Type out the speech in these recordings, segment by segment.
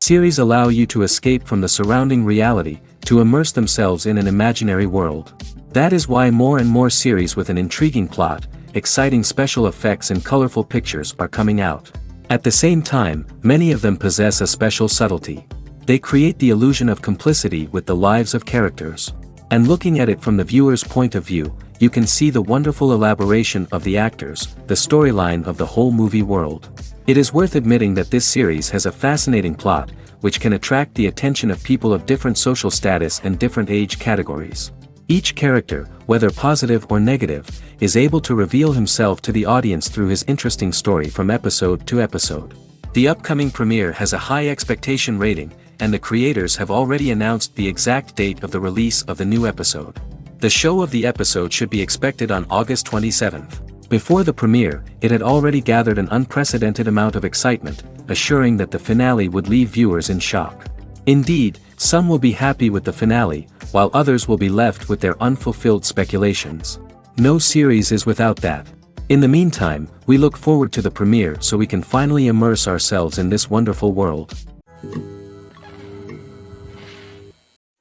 Series allow you to escape from the surrounding reality, to immerse themselves in an imaginary world. That is why more and more series with an intriguing plot, exciting special effects and colorful pictures are coming out. At the same time, many of them possess a special subtlety. They create the illusion of complicity with the lives of characters. And looking at it from the viewer's point of view, you can see the wonderful elaboration of the actors, the storyline of the whole movie world. It is worth admitting that this series has a fascinating plot, which can attract the attention of people of different social status and different age categories. Each character, whether positive or negative, is able to reveal himself to the audience through his interesting story from episode to episode. The upcoming premiere has a high expectation rating, and the creators have already announced the exact date of the release of the new episode. The show of the episode should be expected on August 27th. Before the premiere, it had already gathered an unprecedented amount of excitement, assuring that the finale would leave viewers in shock. Indeed, some will be happy with the finale, while others will be left with their unfulfilled speculations. No series is without that. In the meantime, we look forward to the premiere so we can finally immerse ourselves in this wonderful world.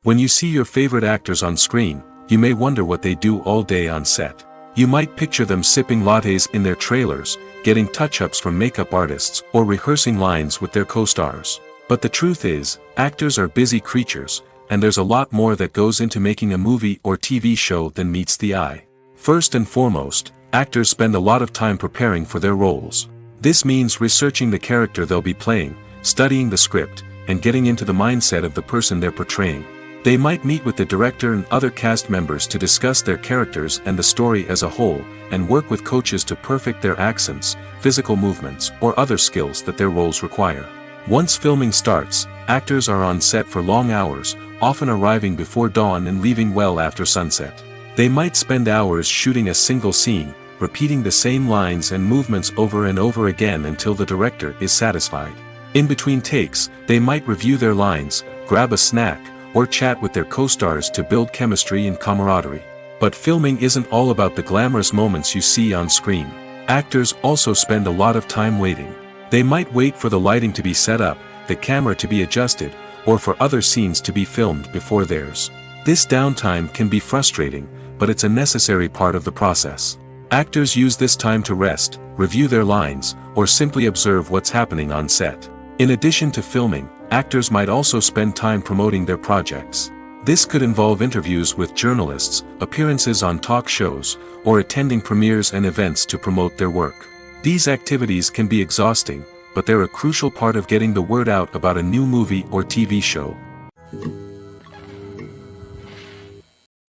When you see your favorite actors on screen, you may wonder what they do all day on set. You might picture them sipping lattes in their trailers, getting touch-ups from makeup artists, or rehearsing lines with their co-stars. But the truth is, actors are busy creatures, and there's a lot more that goes into making a movie or TV show than meets the eye. First and foremost, actors spend a lot of time preparing for their roles. This means researching the character they'll be playing, studying the script, and getting into the mindset of the person they're portraying. They might meet with the director and other cast members to discuss their characters and the story as a whole, and work with coaches to perfect their accents, physical movements, or other skills that their roles require. Once filming starts, actors are on set for long hours, often arriving before dawn and leaving well after sunset. They might spend hours shooting a single scene, repeating the same lines and movements over and over again until the director is satisfied. In between takes, they might review their lines, grab a snack, or chat with their co-stars to build chemistry and camaraderie. But filming isn't all about the glamorous moments you see on screen. Actors also spend a lot of time waiting. They might wait for the lighting to be set up, the camera to be adjusted, or for other scenes to be filmed before theirs. This downtime can be frustrating, but it's a necessary part of the process. Actors use this time to rest, review their lines, or simply observe what's happening on set. In addition to filming, actors might also spend time promoting their projects. This could involve interviews with journalists, appearances on talk shows, or attending premieres and events to promote their work. These activities can be exhausting, but they're a crucial part of getting the word out about a new movie or TV show.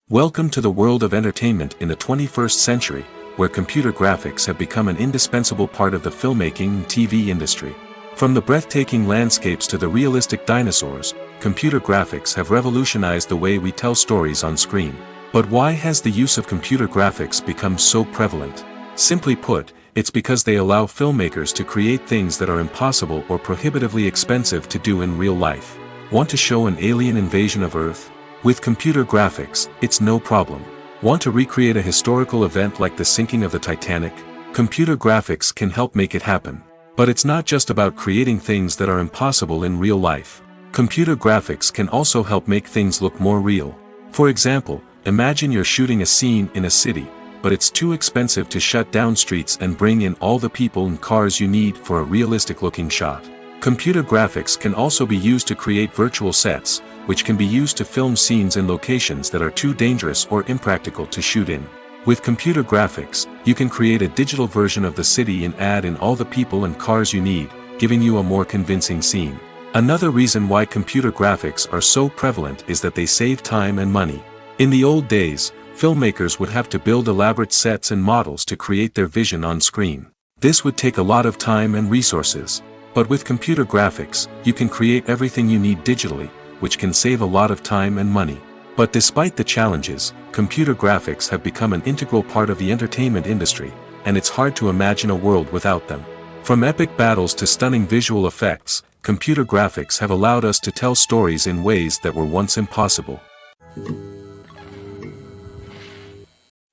Welcome to the world of entertainment in the 21st century, where computer graphics have become an indispensable part of the filmmaking and TV industry. From the breathtaking landscapes to the realistic dinosaurs, computer graphics have revolutionized the way we tell stories on screen. But why has the use of computer graphics become so prevalent? Simply put, it's because they allow filmmakers to create things that are impossible or prohibitively expensive to do in real life. Want to show an alien invasion of Earth? With computer graphics, it's no problem. Want to recreate a historical event like the sinking of the Titanic? Computer graphics can help make it happen. But it's not just about creating things that are impossible in real life. Computer graphics can also help make things look more real. For example, imagine you're shooting a scene in a city, but it's too expensive to shut down streets and bring in all the people and cars you need for a realistic-looking shot. Computer graphics can also be used to create virtual sets, which can be used to film scenes in locations that are too dangerous or impractical to shoot in. With computer graphics, you can create a digital version of the city and add in all the people and cars you need, giving you a more convincing scene. Another reason why computer graphics are so prevalent is that they save time and money. In the old days, filmmakers would have to build elaborate sets and models to create their vision on screen. This would take a lot of time and resources. But with computer graphics, you can create everything you need digitally, which can save a lot of time and money. But despite the challenges, computer graphics have become an integral part of the entertainment industry, and it's hard to imagine a world without them. From epic battles to stunning visual effects, computer graphics have allowed us to tell stories in ways that were once impossible.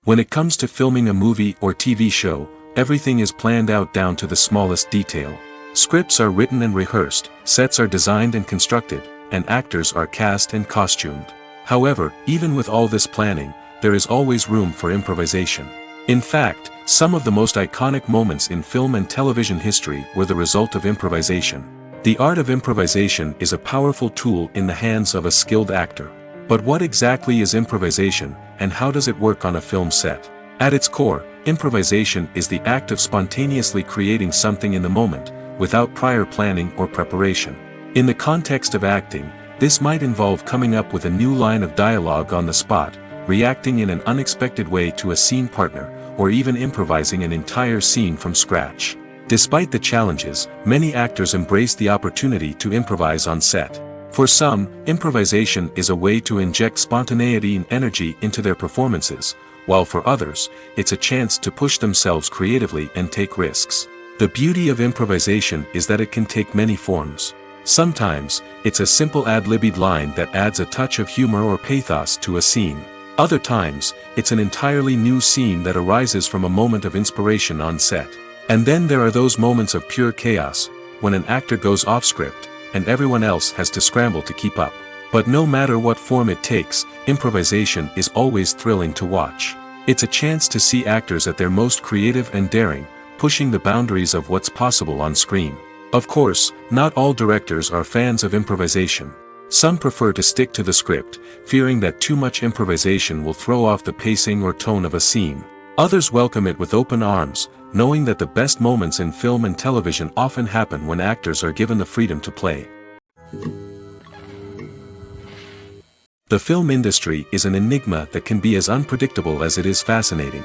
When it comes to filming a movie or TV show, everything is planned out down to the smallest detail. Scripts are written and rehearsed, sets are designed and constructed, and actors are cast and costumed. However, even with all this planning, there is always room for improvisation. In fact, some of the most iconic moments in film and television history were the result of improvisation. The art of improvisation is a powerful tool in the hands of a skilled actor. But what exactly is improvisation, and how does it work on a film set? At its core, improvisation is the act of spontaneously creating something in the moment, without prior planning or preparation. In the context of acting, this might involve coming up with a new line of dialogue on the spot, reacting in an unexpected way to a scene partner, or even improvising an entire scene from scratch. Despite the challenges, many actors embrace the opportunity to improvise on set. For some, improvisation is a way to inject spontaneity and energy into their performances, while for others, it's a chance to push themselves creatively and take risks. The beauty of improvisation is that it can take many forms. Sometimes, it's a simple ad-libbed line that adds a touch of humor or pathos to a scene. Other times, it's an entirely new scene that arises from a moment of inspiration on set. And then there are those moments of pure chaos, when an actor goes off script, and everyone else has to scramble to keep up. But no matter what form it takes, improvisation is always thrilling to watch. It's a chance to see actors at their most creative and daring, pushing the boundaries of what's possible on screen. Of course, not all directors are fans of improvisation. Some prefer to stick to the script, fearing that too much improvisation will throw off the pacing or tone of a scene. Others welcome it with open arms, knowing that the best moments in film and television often happen when actors are given the freedom to play. The film industry is an enigma that can be as unpredictable as it is fascinating.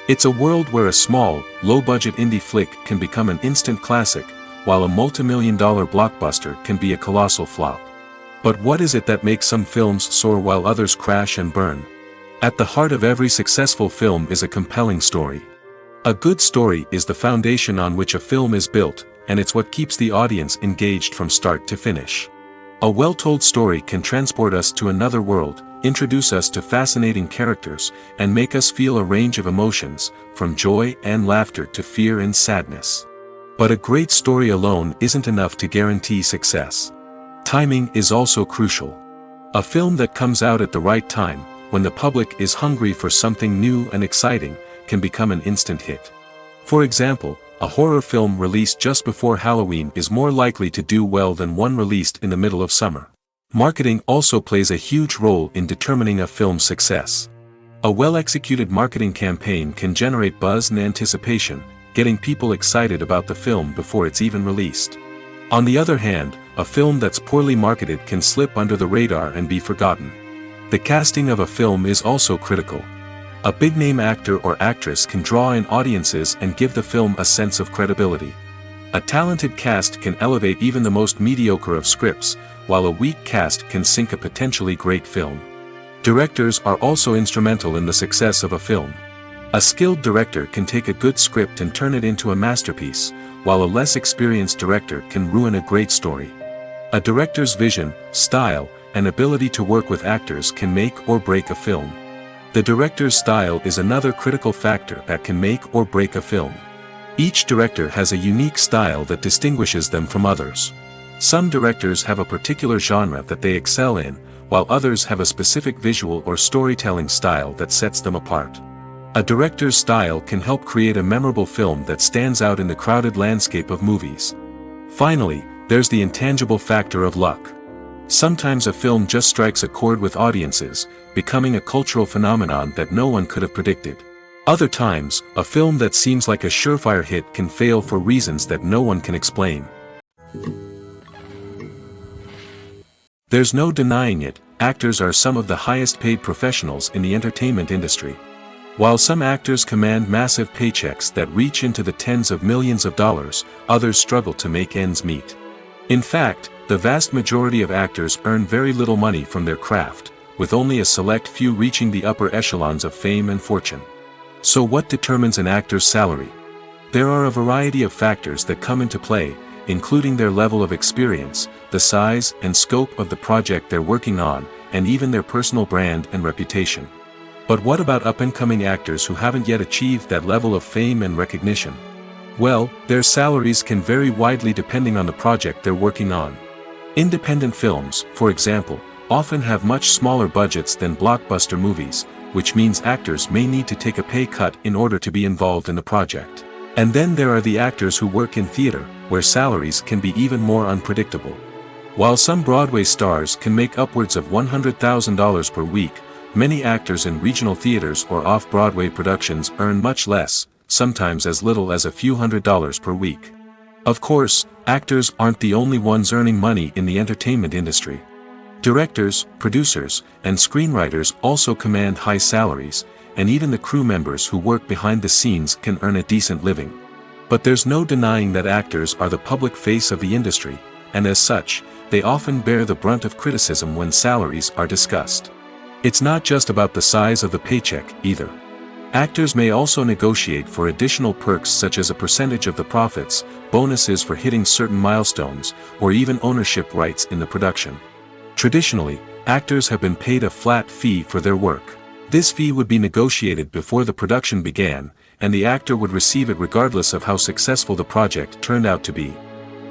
It's a world where a small, low-budget indie flick can become an instant classic, while a multi-million-dollar blockbuster can be a colossal flop. But what is it that makes some films soar while others crash and burn? At the heart of every successful film is a compelling story. A good story is the foundation on which a film is built, and it's what keeps the audience engaged from start to finish. A well-told story can transport us to another world, introduce us to fascinating characters, and make us feel a range of emotions, from joy and laughter to fear and sadness. But a great story alone isn't enough to guarantee success. Timing is also crucial. A film that comes out at the right time, when the public is hungry for something new and exciting, can become an instant hit. For example, a horror film released just before Halloween is more likely to do well than one released in the middle of summer. Marketing also plays a huge role in determining a film's success. A well-executed marketing campaign can generate buzz and anticipation, getting people excited about the film before it's even released. On the other hand, a film that's poorly marketed can slip under the radar and be forgotten. The casting of a film is also critical. A big-name actor or actress can draw in audiences and give the film a sense of credibility. A talented cast can elevate even the most mediocre of scripts, while a weak cast can sink a potentially great film. Directors are also instrumental in the success of a film. A skilled director can take a good script and turn it into a masterpiece, while a less experienced director can ruin a great story. A director's vision, style, and ability to work with actors can make or break a film. The director's style is another critical factor that can make or break a film. Each director has a unique style that distinguishes them from others. Some directors have a particular genre that they excel in, while others have a specific visual or storytelling style that sets them apart. A director's style can help create a memorable film that stands out in the crowded landscape of movies. Finally, there's the intangible factor of luck. Sometimes a film just strikes a chord with audiences, becoming a cultural phenomenon that no one could have predicted. Other times, a film that seems like a surefire hit can fail for reasons that no one can explain. There's no denying it, actors are some of the highest paid professionals in the entertainment industry. While some actors command massive paychecks that reach into the tens of millions of dollars, others struggle to make ends meet. In fact, the vast majority of actors earn very little money from their craft, with only a select few reaching the upper echelons of fame and fortune. So what determines an actor's salary? There are a variety of factors that come into play, including their level of experience, the size and scope of the project they're working on, and even their personal brand and reputation. But what about up-and-coming actors who haven't yet achieved that level of fame and recognition? Well, their salaries can vary widely depending on the project they're working on. Independent films, for example, often have much smaller budgets than blockbuster movies, which means actors may need to take a pay cut in order to be involved in the project. And then there are the actors who work in theater, where salaries can be even more unpredictable. While some Broadway stars can make upwards of $100,000 per week, many actors in regional theaters or off-Broadway productions earn much less, sometimes as little as a few $100s per week. Of course, actors aren't the only ones earning money in the entertainment industry. Directors, producers, and screenwriters also command high salaries, and even the crew members who work behind the scenes can earn a decent living. But there's no denying that actors are the public face of the industry, and as such, they often bear the brunt of criticism when salaries are discussed. It's not just about the size of the paycheck, either. Actors may also negotiate for additional perks such as a percentage of the profits, bonuses for hitting certain milestones, or even ownership rights in the production. Traditionally, actors have been paid a flat fee for their work. This fee would be negotiated before the production began, and the actor would receive it regardless of how successful the project turned out to be.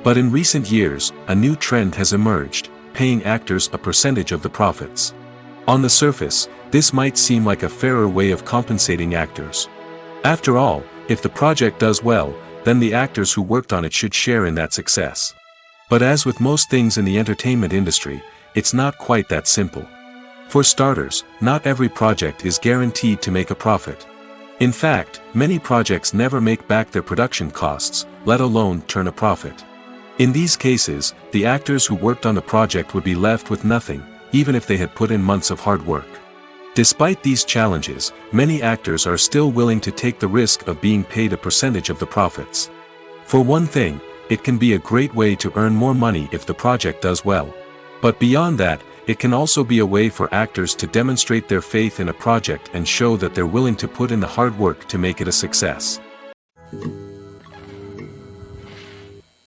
But in recent years, a new trend has emerged, paying actors a percentage of the profits. On the surface, this might seem like a fairer way of compensating actors. After all, if the project does well, then the actors who worked on it should share in that success. But as with most things in the entertainment industry, it's not quite that simple. For starters, not every project is guaranteed to make a profit. In fact, many projects never make back their production costs, let alone turn a profit. In these cases, the actors who worked on the project would be left with nothing, even if they had put in months of hard work. Despite these challenges, many actors are still willing to take the risk of being paid a percentage of the profits. For one thing, it can be a great way to earn more money if the project does well. But beyond that, it can also be a way for actors to demonstrate their faith in a project and show that they're willing to put in the hard work to make it a success.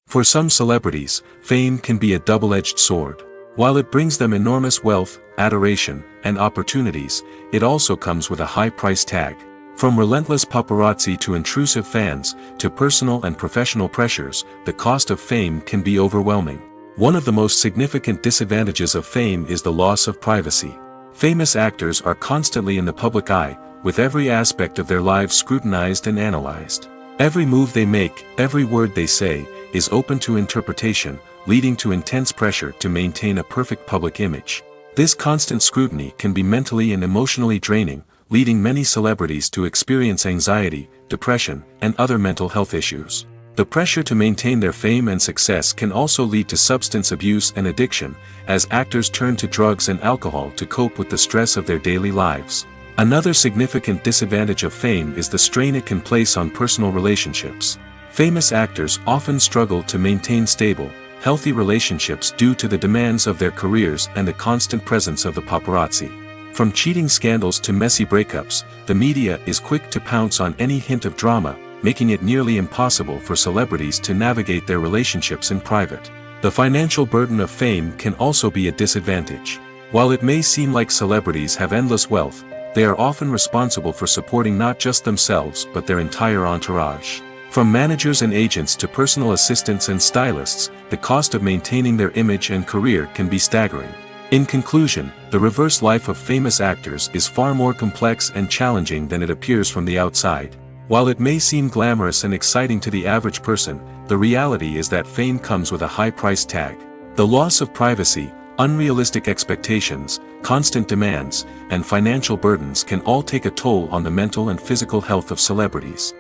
For some celebrities, fame can be a double-edged sword. While it brings them enormous wealth, adoration, and opportunities, it also comes with a high price tag. From relentless paparazzi to intrusive fans, to personal and professional pressures, the cost of fame can be overwhelming. One of the most significant disadvantages of fame is the loss of privacy. Famous actors are constantly in the public eye, with every aspect of their lives scrutinized and analyzed. Every move they make, every word they say, is open to interpretation, leading to intense pressure to maintain a perfect public image. This constant scrutiny can be mentally and emotionally draining, leading many celebrities to experience anxiety, depression, and other mental health issues. The pressure to maintain their fame and success can also lead to substance abuse and addiction, as actors turn to drugs and alcohol to cope with the stress of their daily lives. Another significant disadvantage of fame is the strain it can place on personal relationships. Famous actors often struggle to maintain stable, healthy relationships due to the demands of their careers and the constant presence of the paparazzi. From cheating scandals to messy breakups, the media is quick to pounce on any hint of drama, making it nearly impossible for celebrities to navigate their relationships in private. The financial burden of fame can also be a disadvantage. While it may seem like celebrities have endless wealth, they are often responsible for supporting not just themselves but their entire entourage. From managers and agents to personal assistants and stylists, the cost of maintaining their image and career can be staggering. In conclusion, the reverse life of famous actors is far more complex and challenging than it appears from the outside. While it may seem glamorous and exciting to the average person, the reality is that fame comes with a high price tag. The loss of privacy, unrealistic expectations, constant demands, and financial burdens can all take a toll on the mental and physical health of celebrities.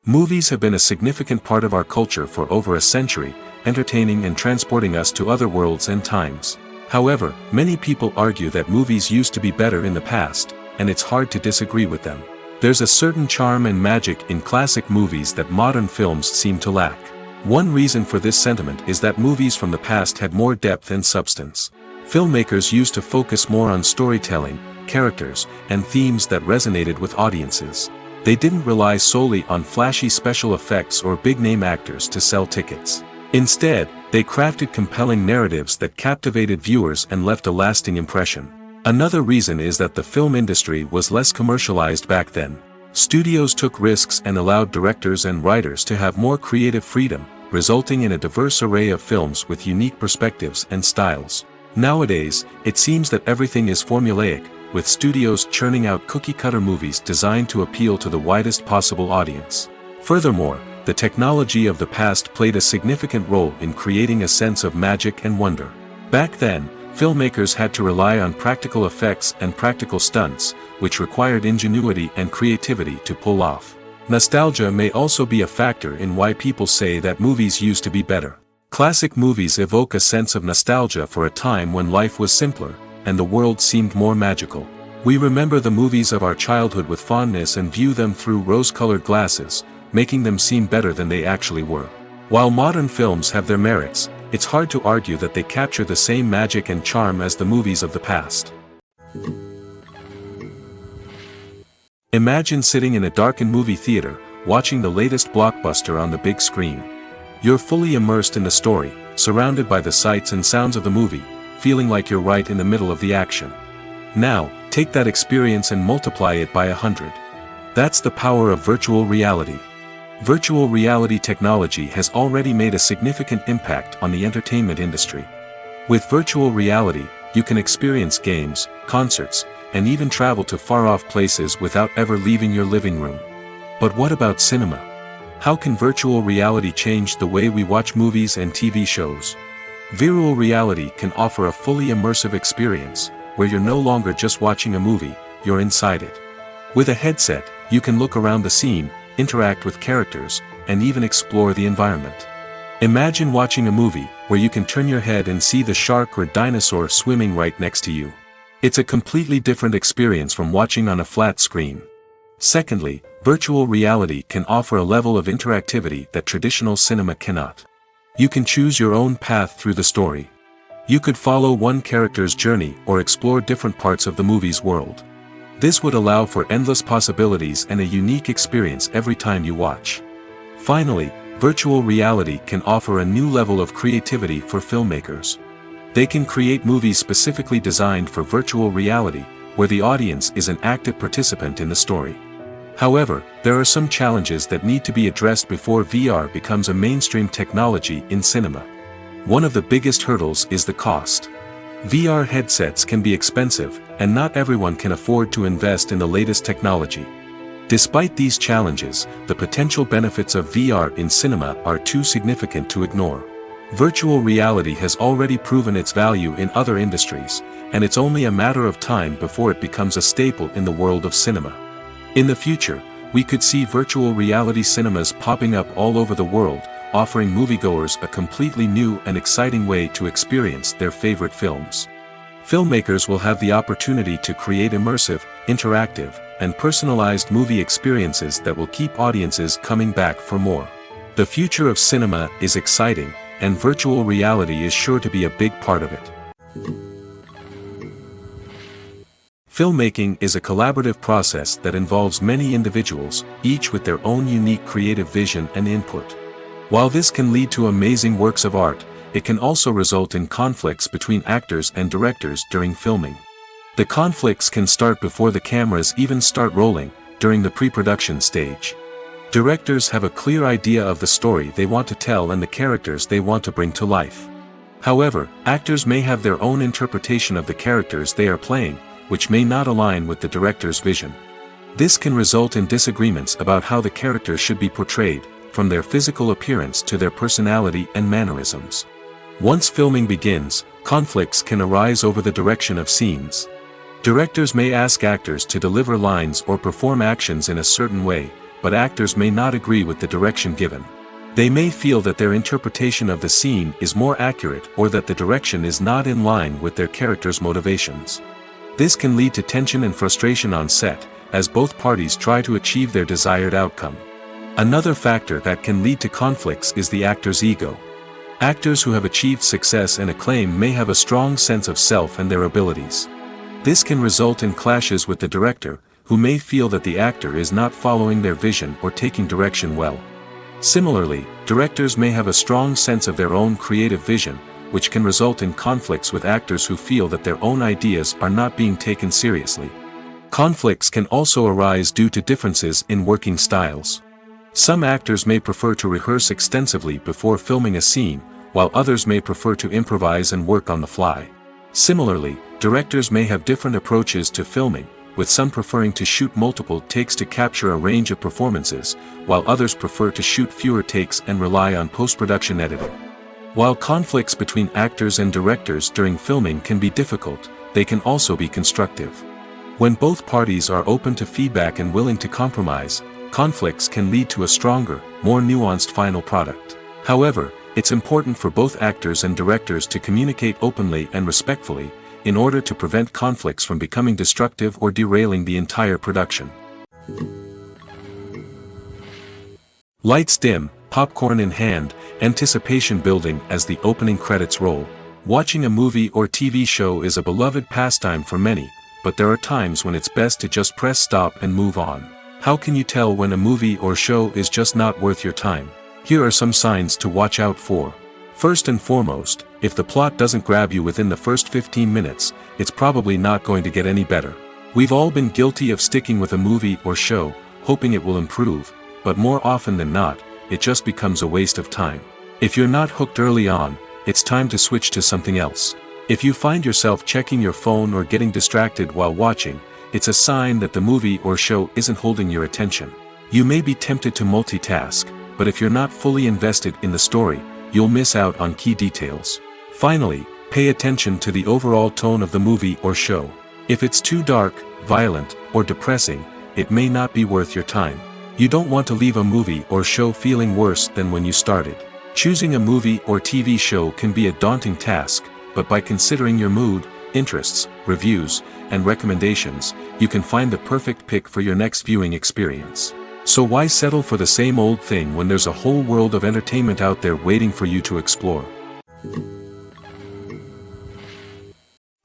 Movies have been a significant part of our culture for over a century, entertaining and transporting us to other worlds and times. However, many people argue that movies used to be better in the past, and it's hard to disagree with them. There's a certain charm and magic in classic movies that modern films seem to lack. One reason for this sentiment is that movies from the past had more depth and substance. Filmmakers used to focus more on storytelling, characters, and themes that resonated with audiences. They didn't rely solely on flashy special effects or big-name actors to sell tickets. Instead, they crafted compelling narratives that captivated viewers and left a lasting impression. Another reason is that the film industry was less commercialized back then. Studios took risks and allowed directors and writers to have more creative freedom, resulting in a diverse array of films with unique perspectives and styles. Nowadays, it seems that everything is formulaic, with studios churning out cookie-cutter movies designed to appeal to the widest possible audience. Furthermore, the technology of the past played a significant role in creating a sense of magic and wonder. Back then, filmmakers had to rely on practical effects and practical stunts, which required ingenuity and creativity to pull off. Nostalgia may also be a factor in why people say that movies used to be better. Classic movies evoke a sense of nostalgia for a time when life was simpler, and the world seemed more magical. We remember the movies of our childhood with fondness and view them through rose-colored glasses, making them seem better than they actually were. While modern films have their merits, it's hard to argue that they capture the same magic and charm as the movies of the past. Imagine sitting in a darkened movie theater, watching the latest blockbuster on the big screen. You're fully immersed in the story, surrounded by the sights and sounds of the movie, feeling like you're right in the middle of the action. Now, take that experience and multiply it by 100. That's the power of virtual reality. Virtual reality technology has already made a significant impact on the entertainment industry. With virtual reality, you can experience games, concerts, and even travel to far-off places without ever leaving your living room. But what about cinema? How can virtual reality change the way we watch movies and TV shows? Virtual reality can offer a fully immersive experience, where you're no longer just watching a movie, you're inside it. With a headset, you can look around the scene, interact with characters, and even explore the environment. Imagine watching a movie, where you can turn your head and see the shark or dinosaur swimming right next to you. It's a completely different experience from watching on a flat screen. Secondly, virtual reality can offer a level of interactivity that traditional cinema cannot. You can choose your own path through the story. You could follow one character's journey or explore different parts of the movie's world. This would allow for endless possibilities and a unique experience every time you watch. Finally, virtual reality can offer a new level of creativity for filmmakers. They can create movies specifically designed for virtual reality, where the audience is an active participant in the story. However, there are some challenges that need to be addressed before VR becomes a mainstream technology in cinema. One of the biggest hurdles is the cost. VR headsets can be expensive, and not everyone can afford to invest in the latest technology. Despite these challenges, the potential benefits of VR in cinema are too significant to ignore. Virtual reality has already proven its value in other industries, and it's only a matter of time before it becomes a staple in the world of cinema. In the future, we could see virtual reality cinemas popping up all over the world, offering moviegoers a completely new and exciting way to experience their favorite films. Filmmakers will have the opportunity to create immersive, interactive, and personalized movie experiences that will keep audiences coming back for more. The future of cinema is exciting, and virtual reality is sure to be a big part of it. Filmmaking is a collaborative process that involves many individuals, each with their own unique creative vision and input. While this can lead to amazing works of art, it can also result in conflicts between actors and directors during filming. The conflicts can start before the cameras even start rolling, during the pre-production stage. Directors have a clear idea of the story they want to tell and the characters they want to bring to life. However, actors may have their own interpretation of the characters they are playing, which may not align with the director's vision. This can result in disagreements about how the characters should be portrayed, from their physical appearance to their personality and mannerisms. Once filming begins, conflicts can arise over the direction of scenes. Directors may ask actors to deliver lines or perform actions in a certain way, but actors may not agree with the direction given. They may feel that their interpretation of the scene is more accurate or that the direction is not in line with their character's motivations. This can lead to tension and frustration on set, as both parties try to achieve their desired outcome. Another factor that can lead to conflicts is the actor's ego. Actors who have achieved success and acclaim may have a strong sense of self and their abilities. This can result in clashes with the director, who may feel that the actor is not following their vision or taking direction well. Similarly, directors may have a strong sense of their own creative vision, which can result in conflicts with actors who feel that their own ideas are not being taken seriously. Conflicts can also arise due to differences in working styles. Some actors may prefer to rehearse extensively before filming a scene, while others may prefer to improvise and work on the fly. Similarly, directors may have different approaches to filming, with some preferring to shoot multiple takes to capture a range of performances, while others prefer to shoot fewer takes and rely on post-production editing. While conflicts between actors and directors during filming can be difficult, they can also be constructive. When both parties are open to feedback and willing to compromise, conflicts can lead to a stronger, more nuanced final product. However, it's important for both actors and directors to communicate openly and respectfully, in order to prevent conflicts from becoming destructive or derailing the entire production. Lights dim, popcorn in hand, anticipation building as the opening credits roll. Watching a movie or TV show is a beloved pastime for many, but there are times when it's best to just press stop and move on. How can you tell when a movie or show is just not worth your time? Here are some signs to watch out for. First and foremost, if the plot doesn't grab you within the first 15 minutes, it's probably not going to get any better. We've all been guilty of sticking with a movie or show, hoping it will improve, but more often than not, it just becomes a waste of time. If you're not hooked early on, it's time to switch to something else. If you find yourself checking your phone or getting distracted while watching, it's a sign that the movie or show isn't holding your attention. You may be tempted to multitask, but if you're not fully invested in the story, you'll miss out on key details. Finally, pay attention to the overall tone of the movie or show. If it's too dark, violent, or depressing, it may not be worth your time. You don't want to leave a movie or show feeling worse than when you started. Choosing a movie or TV show can be a daunting task, but by considering your mood, interests, reviews, and recommendations, you can find the perfect pick for your next viewing experience. So why settle for the same old thing when there's a whole world of entertainment out there waiting for you to explore?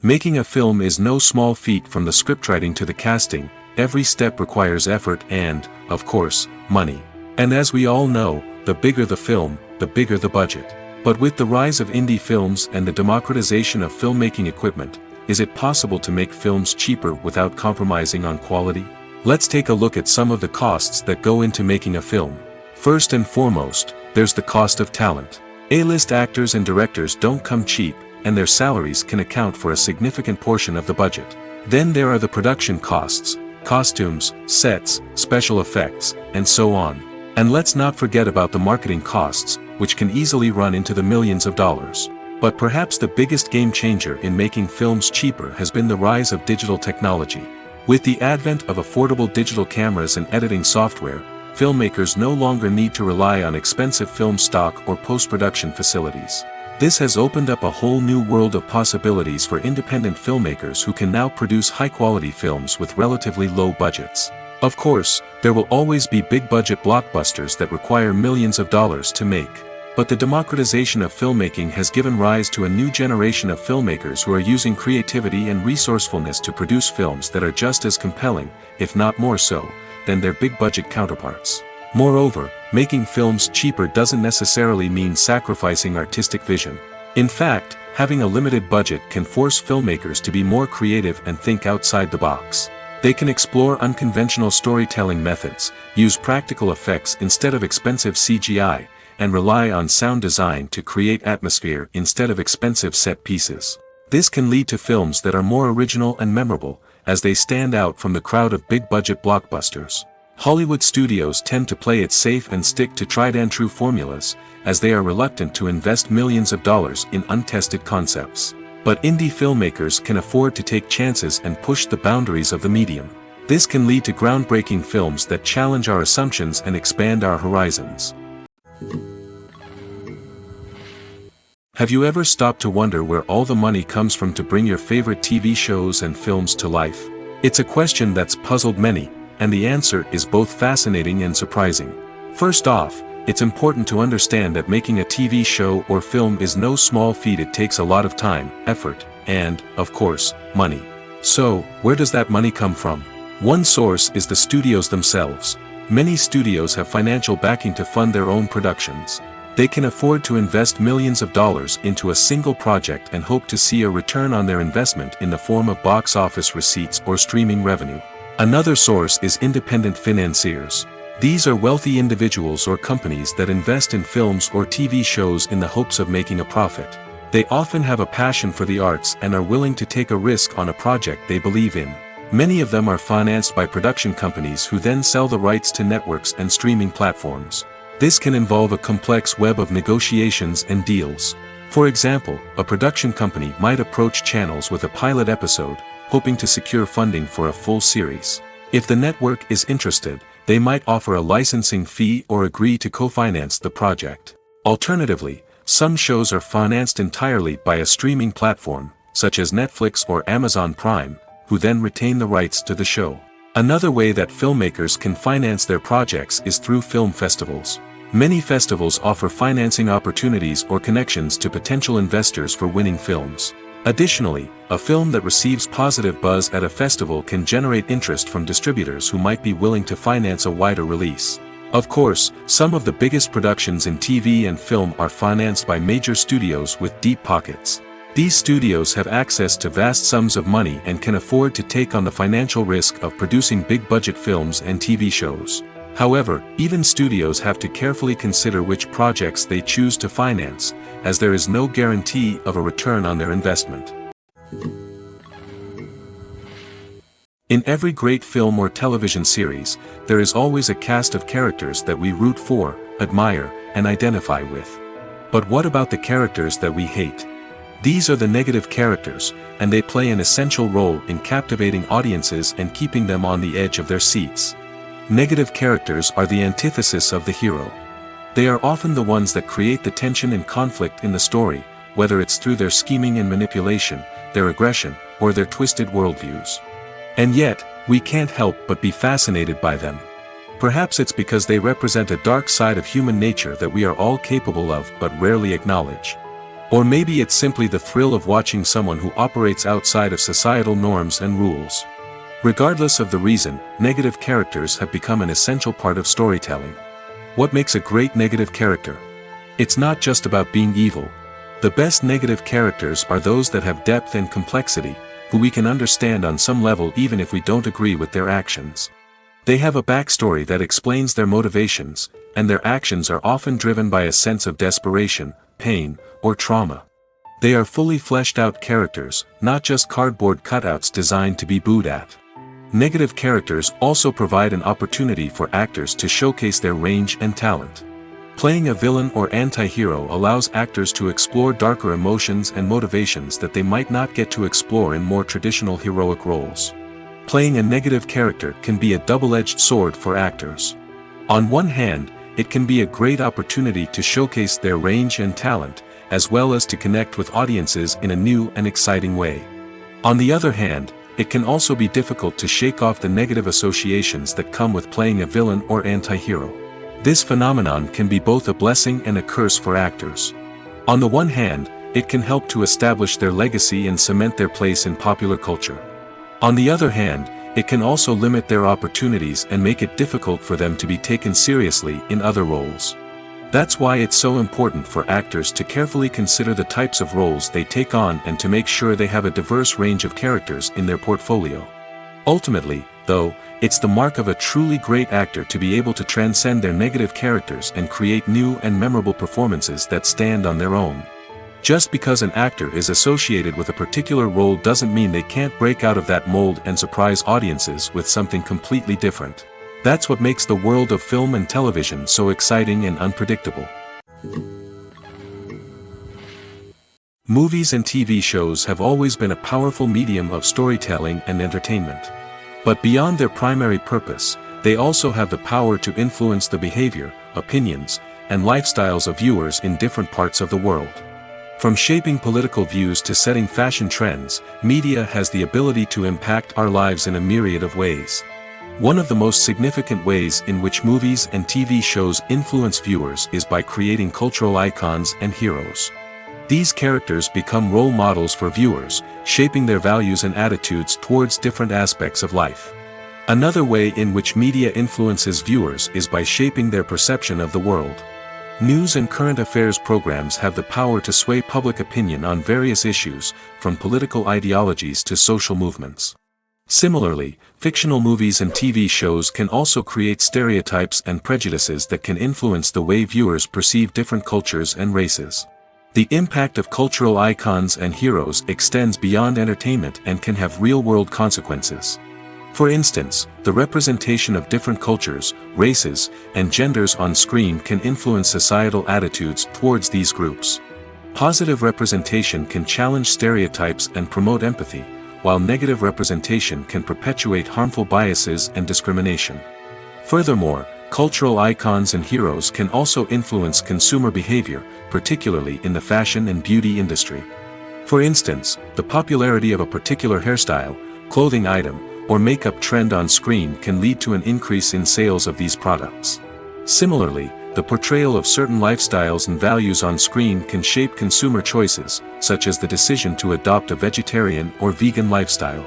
Making a film is no small feat. From the scriptwriting to the casting, every step requires effort and, of course, money. And as we all know, the bigger the film, the bigger the budget. But with the rise of indie films and the democratization of filmmaking equipment, is it possible to make films cheaper without compromising on quality? Let's take a look at some of the costs that go into making a film. First and foremost, there's the cost of talent. A-list actors and directors don't come cheap, and their salaries can account for a significant portion of the budget. Then there are the production costs, costumes, sets, special effects, and so on. And let's not forget about the marketing costs, which can easily run into the millions of dollars. But perhaps the biggest game changer in making films cheaper has been the rise of digital technology. With the advent of affordable digital cameras and editing software, filmmakers no longer need to rely on expensive film stock or post-production facilities. This has opened up a whole new world of possibilities for independent filmmakers who can now produce high-quality films with relatively low budgets. Of course, there will always be big-budget blockbusters that require millions of dollars to make. But the democratization of filmmaking has given rise to a new generation of filmmakers who are using creativity and resourcefulness to produce films that are just as compelling, if not more so, than their big-budget counterparts. Moreover, making films cheaper doesn't necessarily mean sacrificing artistic vision. In fact, having a limited budget can force filmmakers to be more creative and think outside the box. They can explore unconventional storytelling methods, use practical effects instead of expensive CGI, and rely on sound design to create atmosphere instead of expensive set pieces. This can lead to films that are more original and memorable, as they stand out from the crowd of big-budget blockbusters. Hollywood studios tend to play it safe and stick to tried-and-true formulas, as they are reluctant to invest millions of dollars in untested concepts. But indie filmmakers can afford to take chances and push the boundaries of the medium. This can lead to groundbreaking films that challenge our assumptions and expand our horizons. Have you ever stopped to wonder where all the money comes from to bring your favorite TV shows and films to life? It's a question that's puzzled many, and the answer is both fascinating and surprising. First off, it's important to understand that making a TV show or film is no small feat. It takes a lot of time, effort, and, of course, money. So, where does that money come from? One source is the studios themselves. Many studios have financial backing to fund their own productions. They can afford to invest millions of dollars into a single project and hope to see a return on their investment in the form of box office receipts or streaming revenue. Another source is independent financiers. These are wealthy individuals or companies that invest in films or TV shows in the hopes of making a profit. They often have a passion for the arts and are willing to take a risk on a project they believe in. Many of them are financed by production companies who then sell the rights to networks and streaming platforms. This can involve a complex web of negotiations and deals. For example, a production company might approach channels with a pilot episode, hoping to secure funding for a full series. If the network is interested, they might offer a licensing fee or agree to co-finance the project. Alternatively, some shows are financed entirely by a streaming platform, such as Netflix or Amazon Prime, who then retain the rights to the show. Another way that filmmakers can finance their projects is through film festivals. Many festivals offer financing opportunities or connections to potential investors for winning films. Additionally, a film that receives positive buzz at a festival can generate interest from distributors who might be willing to finance a wider release. Of course, some of the biggest productions in TV and film are financed by major studios with deep pockets. These studios have access to vast sums of money and can afford to take on the financial risk of producing big-budget films and TV shows. However, even studios have to carefully consider which projects they choose to finance, as there is no guarantee of a return on their investment. In every great film or television series, there is always a cast of characters that we root for, admire, and identify with. But what about the characters that we hate? These are the negative characters, and they play an essential role in captivating audiences and keeping them on the edge of their seats. Negative characters are the antithesis of the hero. They are often the ones that create the tension and conflict in the story, whether it's through their scheming and manipulation, their aggression, or their twisted worldviews. And yet, we can't help but be fascinated by them. Perhaps it's because they represent a dark side of human nature that we are all capable of but rarely acknowledge. Or maybe it's simply the thrill of watching someone who operates outside of societal norms and rules. Regardless of the reason, negative characters have become an essential part of storytelling. What makes a great negative character? It's not just about being evil. The best negative characters are those that have depth and complexity, who we can understand on some level even if we don't agree with their actions. They have a backstory that explains their motivations, and their actions are often driven by a sense of desperation, pain, or trauma. They are fully fleshed out characters, not just cardboard cutouts designed to be booed at. Negative characters also provide an opportunity for actors to showcase their range and talent. Playing a villain or anti-hero allows actors to explore darker emotions and motivations that they might not get to explore in more traditional heroic roles. Playing a negative character can be a double-edged sword for actors. On one hand, it can be a great opportunity to showcase their range and talent, as well as to connect with audiences in a new and exciting way. On the other hand, it can also be difficult to shake off the negative associations that come with playing a villain or anti-hero. This phenomenon can be both a blessing and a curse for actors. On the one hand, it can help to establish their legacy and cement their place in popular culture. On the other hand, it can also limit their opportunities and make it difficult for them to be taken seriously in other roles. That's why it's so important for actors to carefully consider the types of roles they take on and to make sure they have a diverse range of characters in their portfolio. Ultimately, though, it's the mark of a truly great actor to be able to transcend their negative characters and create new and memorable performances that stand on their own. Just because an actor is associated with a particular role doesn't mean they can't break out of that mold and surprise audiences with something completely different. That's what makes the world of film and television so exciting and unpredictable. Movies and TV shows have always been a powerful medium of storytelling and entertainment. But beyond their primary purpose, they also have the power to influence the behavior, opinions, and lifestyles of viewers in different parts of the world. From shaping political views to setting fashion trends, media has the ability to impact our lives in a myriad of ways. One of the most significant ways in which movies and TV shows influence viewers is by creating cultural icons and heroes. These characters become role models for viewers, shaping their values and attitudes towards different aspects of life. Another way in which media influences viewers is by shaping their perception of the world. News and current affairs programs have the power to sway public opinion on various issues, from political ideologies to social movements. Similarly, fictional movies and TV shows can also create stereotypes and prejudices that can influence the way viewers perceive different cultures and races. The impact of cultural icons and heroes extends beyond entertainment and can have real-world consequences. For instance, the representation of different cultures, races, and genders on screen can influence societal attitudes towards these groups. Positive representation can challenge stereotypes and promote empathy, while negative representation can perpetuate harmful biases and discrimination. Furthermore, cultural icons and heroes can also influence consumer behavior, particularly in the fashion and beauty industry. For instance, the popularity of a particular hairstyle, clothing item, or makeup trend on screen can lead to an increase in sales of these products. Similarly, the portrayal of certain lifestyles and values on screen can shape consumer choices, such as the decision to adopt a vegetarian or vegan lifestyle.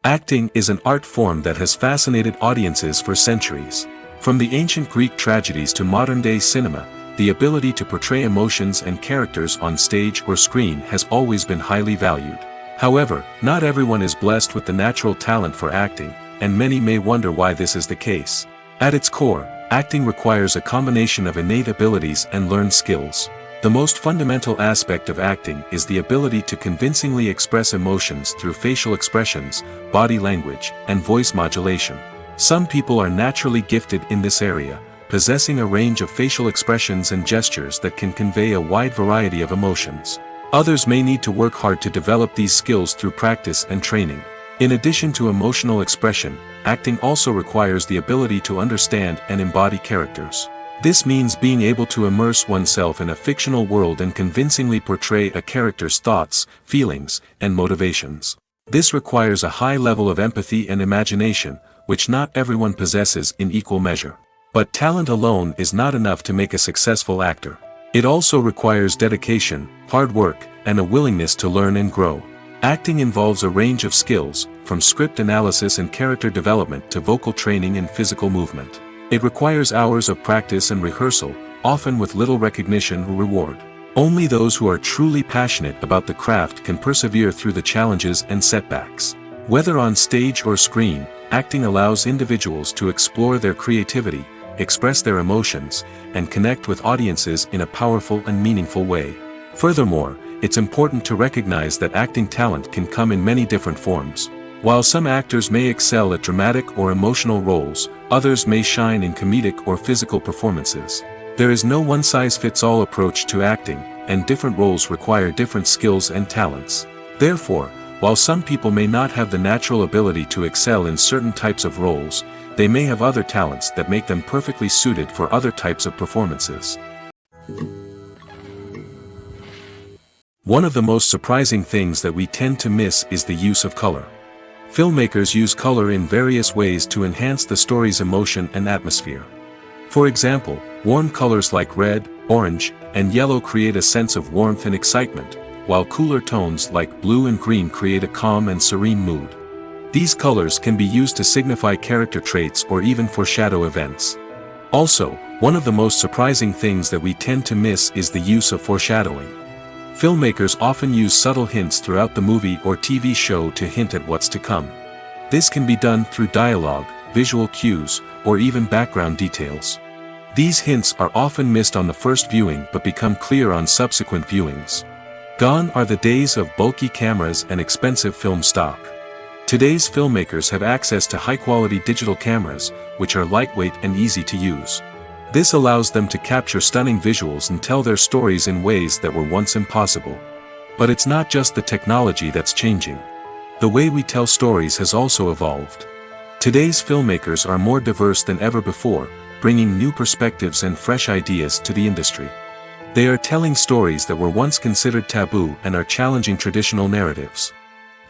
Acting is an art form that has fascinated audiences for centuries. From the ancient Greek tragedies to modern-day cinema, the ability to portray emotions and characters on stage or screen has always been highly valued. However, not everyone is blessed with the natural talent for acting, and many may wonder why this is the case. At its core, acting requires a combination of innate abilities and learned skills. The most fundamental aspect of acting is the ability to convincingly express emotions through facial expressions, body language, and voice modulation. Some people are naturally gifted in this area, possessing a range of facial expressions and gestures that can convey a wide variety of emotions. Others may need to work hard to develop these skills through practice and training. In addition to emotional expression, acting also requires the ability to understand and embody characters. This means being able to immerse oneself in a fictional world and convincingly portray a character's thoughts, feelings, and motivations. This requires a high level of empathy and imagination, which not everyone possesses in equal measure. But talent alone is not enough to make a successful actor. It also requires dedication, hard work, and a willingness to learn and grow. Acting involves a range of skills, from script analysis and character development to vocal training and physical movement. It requires hours of practice and rehearsal, often with little recognition or reward. Only those who are truly passionate about the craft can persevere through the challenges and setbacks. Whether on stage or screen, acting allows individuals to explore their creativity, express their emotions, and connect with audiences in a powerful and meaningful way. Furthermore, it's important to recognize that acting talent can come in many different forms. While some actors may excel at dramatic or emotional roles, others may shine in comedic or physical performances. There is no one-size-fits-all approach to acting, and different roles require different skills and talents. Therefore, while some people may not have the natural ability to excel in certain types of roles, they may have other talents that make them perfectly suited for other types of performances. One of the most surprising things that we tend to miss is the use of color. Filmmakers use color in various ways to enhance the story's emotion and atmosphere. For example, warm colors like red, orange, and yellow create a sense of warmth and excitement, while cooler tones like blue and green create a calm and serene mood. These colors can be used to signify character traits or even foreshadow events. Also, one of the most surprising things that we tend to miss is the use of foreshadowing. Filmmakers often use subtle hints throughout the movie or TV show to hint at what's to come. This can be done through dialogue, visual cues, or even background details. These hints are often missed on the first viewing but become clear on subsequent viewings. Gone are the days of bulky cameras and expensive film stock. Today's filmmakers have access to high-quality digital cameras, which are lightweight and easy to use. This allows them to capture stunning visuals and tell their stories in ways that were once impossible. But it's not just the technology that's changing. The way we tell stories has also evolved. Today's filmmakers are more diverse than ever before, bringing new perspectives and fresh ideas to the industry. They are telling stories that were once considered taboo and are challenging traditional narratives.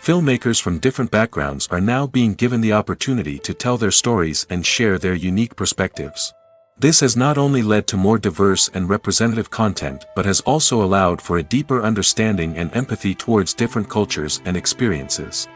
Filmmakers from different backgrounds are now being given the opportunity to tell their stories and share their unique perspectives. This has not only led to more diverse and representative content but has also allowed for a deeper understanding and empathy towards different cultures and experiences.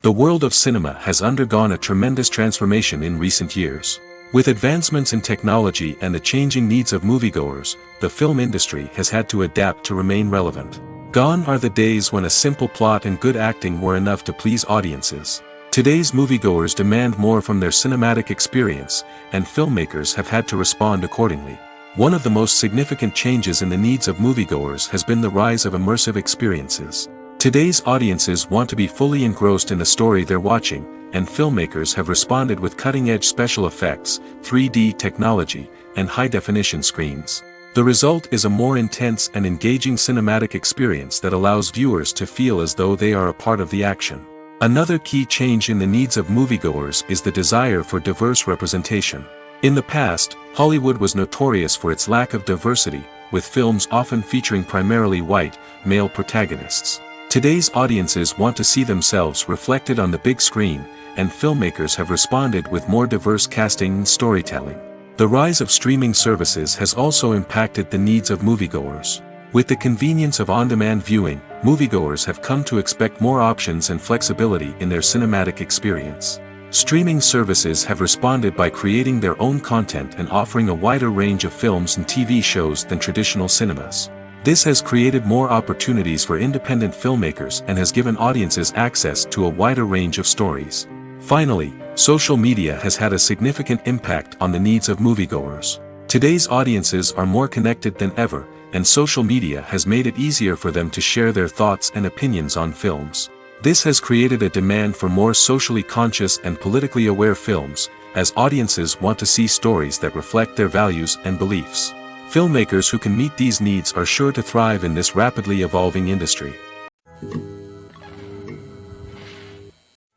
The world of cinema has undergone a tremendous transformation in recent years. With advancements in technology and the changing needs of moviegoers, the film industry has had to adapt to remain relevant. Gone are the days when a simple plot and good acting were enough to please audiences. Today's moviegoers demand more from their cinematic experience, and filmmakers have had to respond accordingly. One of the most significant changes in the needs of moviegoers has been the rise of immersive experiences. Today's audiences want to be fully engrossed in the story they're watching, and filmmakers have responded with cutting-edge special effects, 3D technology, and high-definition screens. The result is a more intense and engaging cinematic experience that allows viewers to feel as though they are a part of the action. Another key change in the needs of moviegoers is the desire for diverse representation. In the past, Hollywood was notorious for its lack of diversity, with films often featuring primarily white, male protagonists. Today's audiences want to see themselves reflected on the big screen, and filmmakers have responded with more diverse casting and storytelling. The rise of streaming services has also impacted the needs of moviegoers. With the convenience of on-demand viewing, moviegoers have come to expect more options and flexibility in their cinematic experience. Streaming services have responded by creating their own content and offering a wider range of films and TV shows than traditional cinemas. This has created more opportunities for independent filmmakers and has given audiences access to a wider range of stories. Finally, social media has had a significant impact on the needs of moviegoers. Today's audiences are more connected than ever, and social media has made it easier for them to share their thoughts and opinions on films. This has created a demand for more socially conscious and politically aware films, as audiences want to see stories that reflect their values and beliefs. Filmmakers who can meet these needs are sure to thrive in this rapidly evolving industry.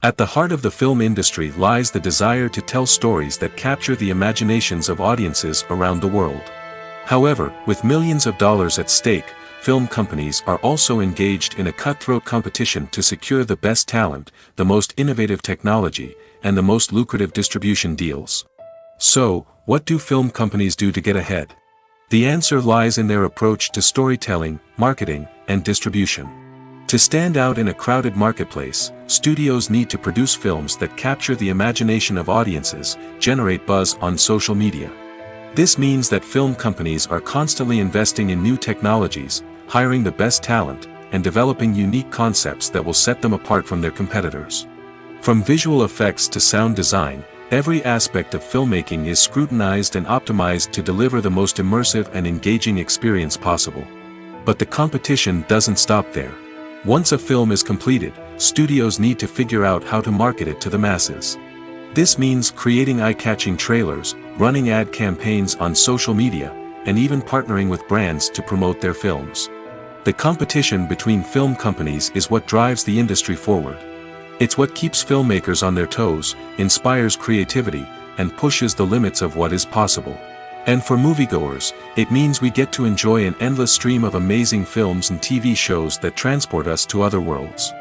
At the heart of the film industry lies the desire to tell stories that capture the imaginations of audiences around the world. However, with millions of dollars at stake, film companies are also engaged in a cutthroat competition to secure the best talent, the most innovative technology, and the most lucrative distribution deals. So, what do film companies do to get ahead? The answer lies in their approach to storytelling, marketing, and distribution. To stand out in a crowded marketplace, studios need to produce films that capture the imagination of audiences, generate buzz on social media. This means that film companies are constantly investing in new technologies, hiring the best talent, and developing unique concepts that will set them apart from their competitors. From visual effects to sound design, every aspect of filmmaking is scrutinized and optimized to deliver the most immersive and engaging experience possible. But the competition doesn't stop there. Once a film is completed, studios need to figure out how to market it to the masses. This means creating eye-catching trailers, running ad campaigns on social media, and even partnering with brands to promote their films. The competition between film companies is what drives the industry forward. It's what keeps filmmakers on their toes, inspires creativity, and pushes the limits of what is possible. And for moviegoers, it means we get to enjoy an endless stream of amazing films and TV shows that transport us to other worlds.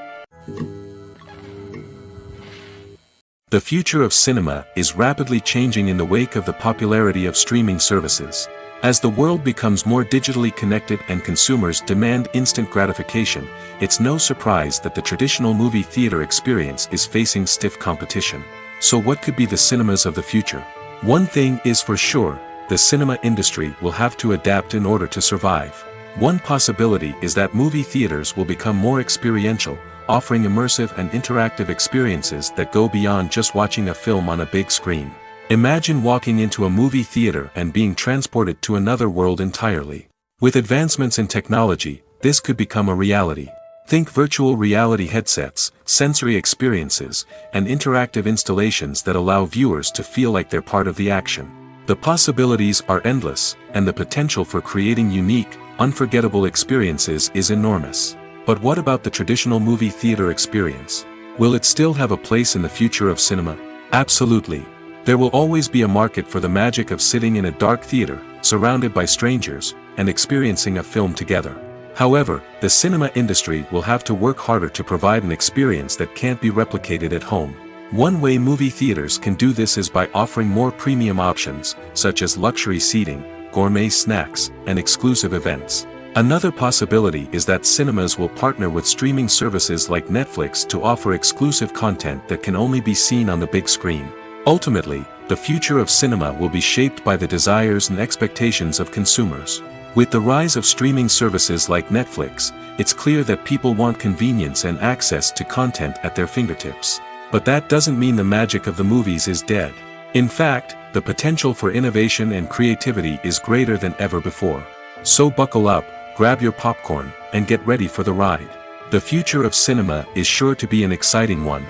The future of cinema is rapidly changing in the wake of the popularity of streaming services. As the world becomes more digitally connected and consumers demand instant gratification, it's no surprise that the traditional movie theater experience is facing stiff competition. So what could be the cinemas of the future? One thing is for sure, the cinema industry will have to adapt in order to survive. One possibility is that movie theaters will become more experiential, offering immersive and interactive experiences that go beyond just watching a film on a big screen. Imagine walking into a movie theater and being transported to another world entirely. With advancements in technology, this could become a reality. Think virtual reality headsets, sensory experiences, and interactive installations that allow viewers to feel like they're part of the action. The possibilities are endless, and the potential for creating unique, unforgettable experiences is enormous. But what about the traditional movie theater experience? Will it still have a place in the future of cinema? Absolutely. There will always be a market for the magic of sitting in a dark theater, surrounded by strangers, and experiencing a film together. However, the cinema industry will have to work harder to provide an experience that can't be replicated at home. One way movie theaters can do this is by offering more premium options, such as luxury seating, gourmet snacks, and exclusive events. Another possibility is that cinemas will partner with streaming services like Netflix to offer exclusive content that can only be seen on the big screen. Ultimately, the future of cinema will be shaped by the desires and expectations of consumers. With the rise of streaming services like Netflix, it's clear that people want convenience and access to content at their fingertips. But that doesn't mean the magic of the movies is dead. In fact, the potential for innovation and creativity is greater than ever before. So buckle up, grab your popcorn, and get ready for the ride. The future of cinema is sure to be an exciting one.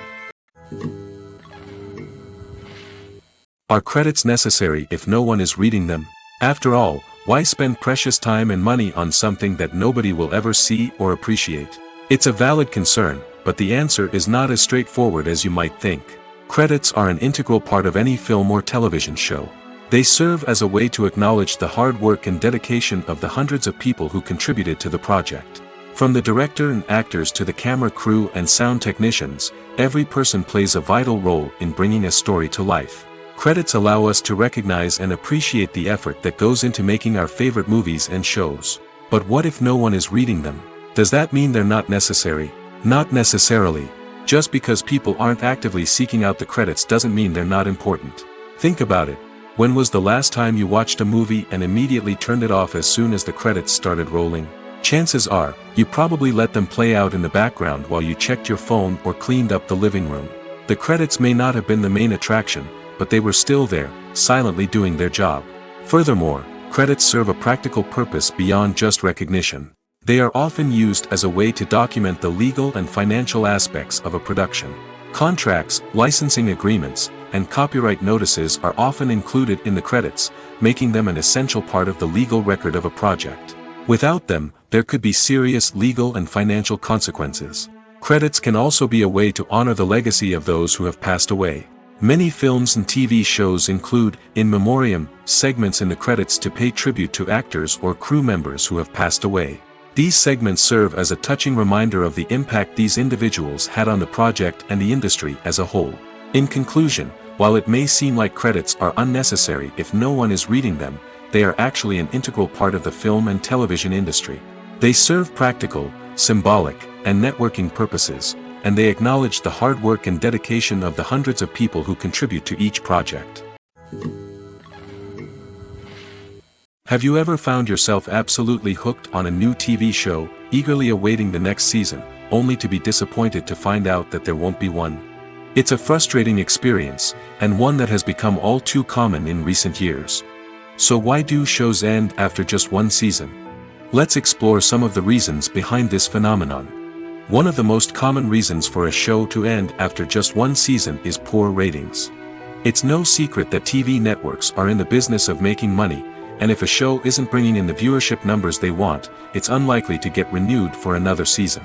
Are credits necessary if no one is reading them? After all, why spend precious time and money on something that nobody will ever see or appreciate? It's a valid concern, but the answer is not as straightforward as you might think. Credits are an integral part of any film or television show. They serve as a way to acknowledge the hard work and dedication of the hundreds of people who contributed to the project. From the director and actors to the camera crew and sound technicians, every person plays a vital role in bringing a story to life. Credits allow us to recognize and appreciate the effort that goes into making our favorite movies and shows. But what if no one is reading them? Does that mean they're not necessary? Not necessarily. Just because people aren't actively seeking out the credits doesn't mean they're not important. Think about it. When was the last time you watched a movie and immediately turned it off as soon as the credits started rolling? Chances are, you probably let them play out in the background while you checked your phone or cleaned up the living room. The credits may not have been the main attraction, but they were still there, silently doing their job. Furthermore, credits serve a practical purpose beyond just recognition. They are often used as a way to document the legal and financial aspects of a production. Contracts, licensing agreements, and copyright notices are often included in the credits, making them an essential part of the legal record of a project. Without them, there could be serious legal and financial consequences. Credits can also be a way to honor the legacy of those who have passed away. Many films and TV shows include, in memoriam, segments in the credits to pay tribute to actors or crew members who have passed away. These segments serve as a touching reminder of the impact these individuals had on the project and the industry as a whole. In conclusion, while it may seem like credits are unnecessary if no one is reading them, they are actually an integral part of the film and television industry. They serve practical, symbolic, and networking purposes, and they acknowledge the hard work and dedication of the hundreds of people who contribute to each project. Have you ever found yourself absolutely hooked on a new TV show, eagerly awaiting the next season, only to be disappointed to find out that there won't be one? It's a frustrating experience, and one that has become all too common in recent years. So why do shows end after just one season? Let's explore some of the reasons behind this phenomenon. One of the most common reasons for a show to end after just one season is poor ratings. It's no secret that TV networks are in the business of making money, and if a show isn't bringing in the viewership numbers they want, it's unlikely to get renewed for another season.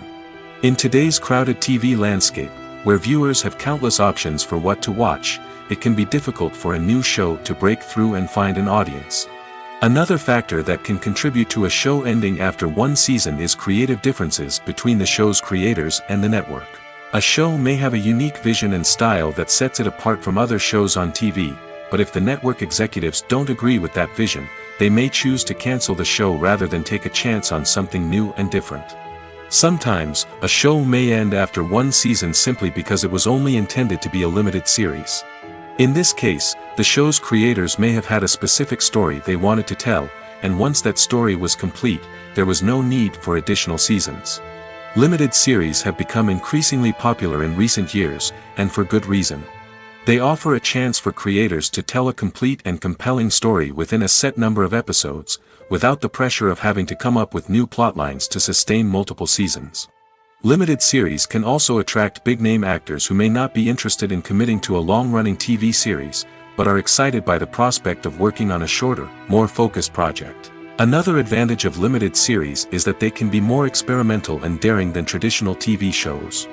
In today's crowded TV landscape, where viewers have countless options for what to watch, it can be difficult for a new show to break through and find an audience. Another factor that can contribute to a show ending after one season is creative differences between the show's creators and the network. A show may have a unique vision and style that sets it apart from other shows on TV, but if the network executives don't agree with that vision, they may choose to cancel the show rather than take a chance on something new and different. Sometimes, a show may end after one season simply because it was only intended to be a limited series. In this case, the show's creators may have had a specific story they wanted to tell, and once that story was complete, there was no need for additional seasons. Limited series have become increasingly popular in recent years, and for good reason. They offer a chance for creators to tell a complete and compelling story within a set number of episodes, without the pressure of having to come up with new plotlines to sustain multiple seasons. Limited series can also attract big-name actors who may not be interested in committing to a long-running TV series, but are excited by the prospect of working on a shorter, more focused project. Another advantage of limited series is that they can be more experimental and daring than traditional TV shows.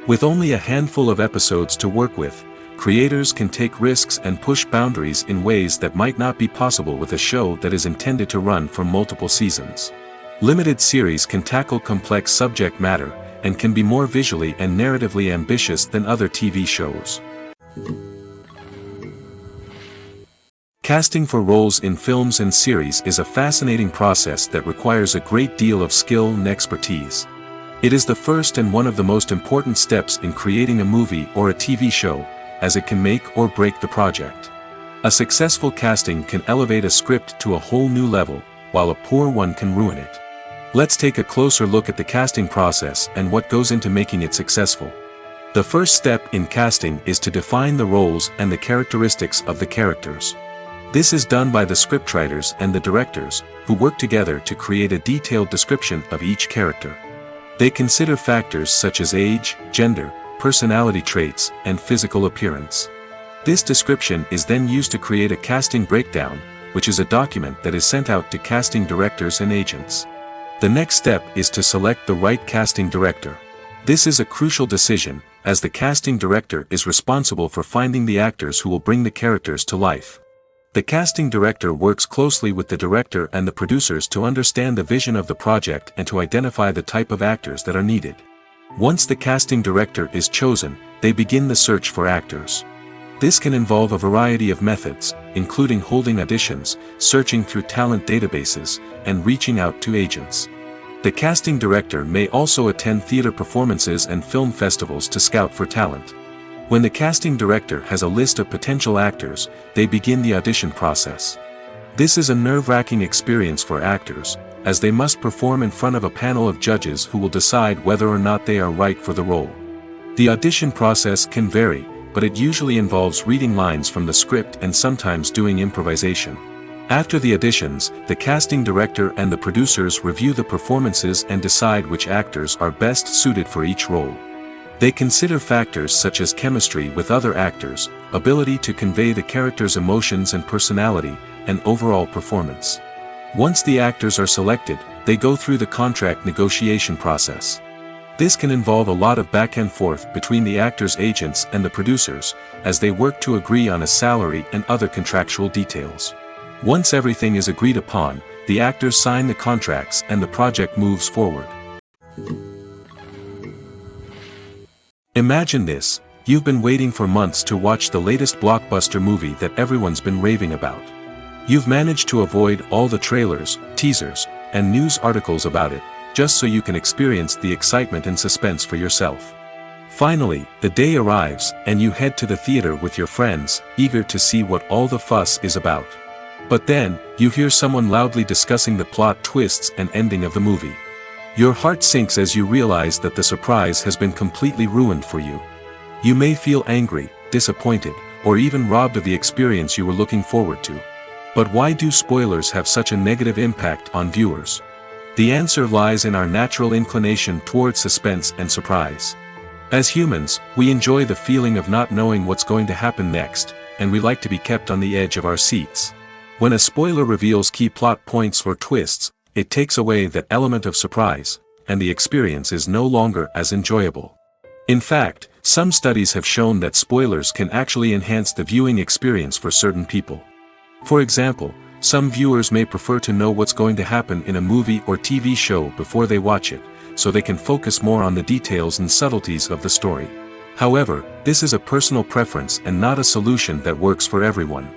With only a handful of episodes to work with, creators can take risks and push boundaries in ways that might not be possible with a show that is intended to run for multiple seasons. Limited series can tackle complex subject matter, and can be more visually and narratively ambitious than other TV shows. Casting for roles in films and series is a fascinating process that requires a great deal of skill and expertise. It is the first and one of the most important steps in creating a movie or a TV show, as it can make or break the project. A successful casting can elevate a script to a whole new level, while a poor one can ruin it. Let's take a closer look at the casting process and what goes into making it successful. The first step in casting is to define the roles and the characteristics of the characters. This is done by the scriptwriters and the directors, who work together to create a detailed description of each character. They consider factors such as age, gender, personality traits, and physical appearance. This description is then used to create a casting breakdown, which is a document that is sent out to casting directors and agents. The next step is to select the right casting director. This is a crucial decision, as the casting director is responsible for finding the actors who will bring the characters to life. The casting director works closely with the director and the producers to understand the vision of the project and to identify the type of actors that are needed. Once the casting director is chosen, they begin the search for actors. This can involve a variety of methods, including holding auditions, searching through talent databases, and reaching out to agents. The casting director may also attend theater performances and film festivals to scout for talent. When the casting director has a list of potential actors, they begin the audition process. This is a nerve-wracking experience for actors, as they must perform in front of a panel of judges who will decide whether or not they are right for the role. The audition process can vary, but it usually involves reading lines from the script and sometimes doing improvisation. After the auditions, the casting director and the producers review the performances and decide which actors are best suited for each role. They consider factors such as chemistry with other actors, ability to convey the character's emotions and personality, and overall performance. Once the actors are selected, they go through the contract negotiation process. This can involve a lot of back and forth between the actors' agents and the producers, as they work to agree on a salary and other contractual details. Once everything is agreed upon, the actors sign the contracts and the project moves forward. Imagine this: you've been waiting for months to watch the latest blockbuster movie that everyone's been raving about. You've managed to avoid all the trailers, teasers, and news articles about it, just so you can experience the excitement and suspense for yourself. Finally, the day arrives, and you head to the theater with your friends, eager to see what all the fuss is about. But then, you hear someone loudly discussing the plot twists and ending of the movie. Your heart sinks as you realize that the surprise has been completely ruined for you. You may feel angry, disappointed, or even robbed of the experience you were looking forward to. But why do spoilers have such a negative impact on viewers? The answer lies in our natural inclination towards suspense and surprise. As humans, we enjoy the feeling of not knowing what's going to happen next, and we like to be kept on the edge of our seats. When a spoiler reveals key plot points or twists, it takes away that element of surprise, and the experience is no longer as enjoyable. In fact, some studies have shown that spoilers can actually enhance the viewing experience for certain people. For example, some viewers may prefer to know what's going to happen in a movie or TV show before they watch it, so they can focus more on the details and subtleties of the story. However, this is a personal preference and not a solution that works for everyone.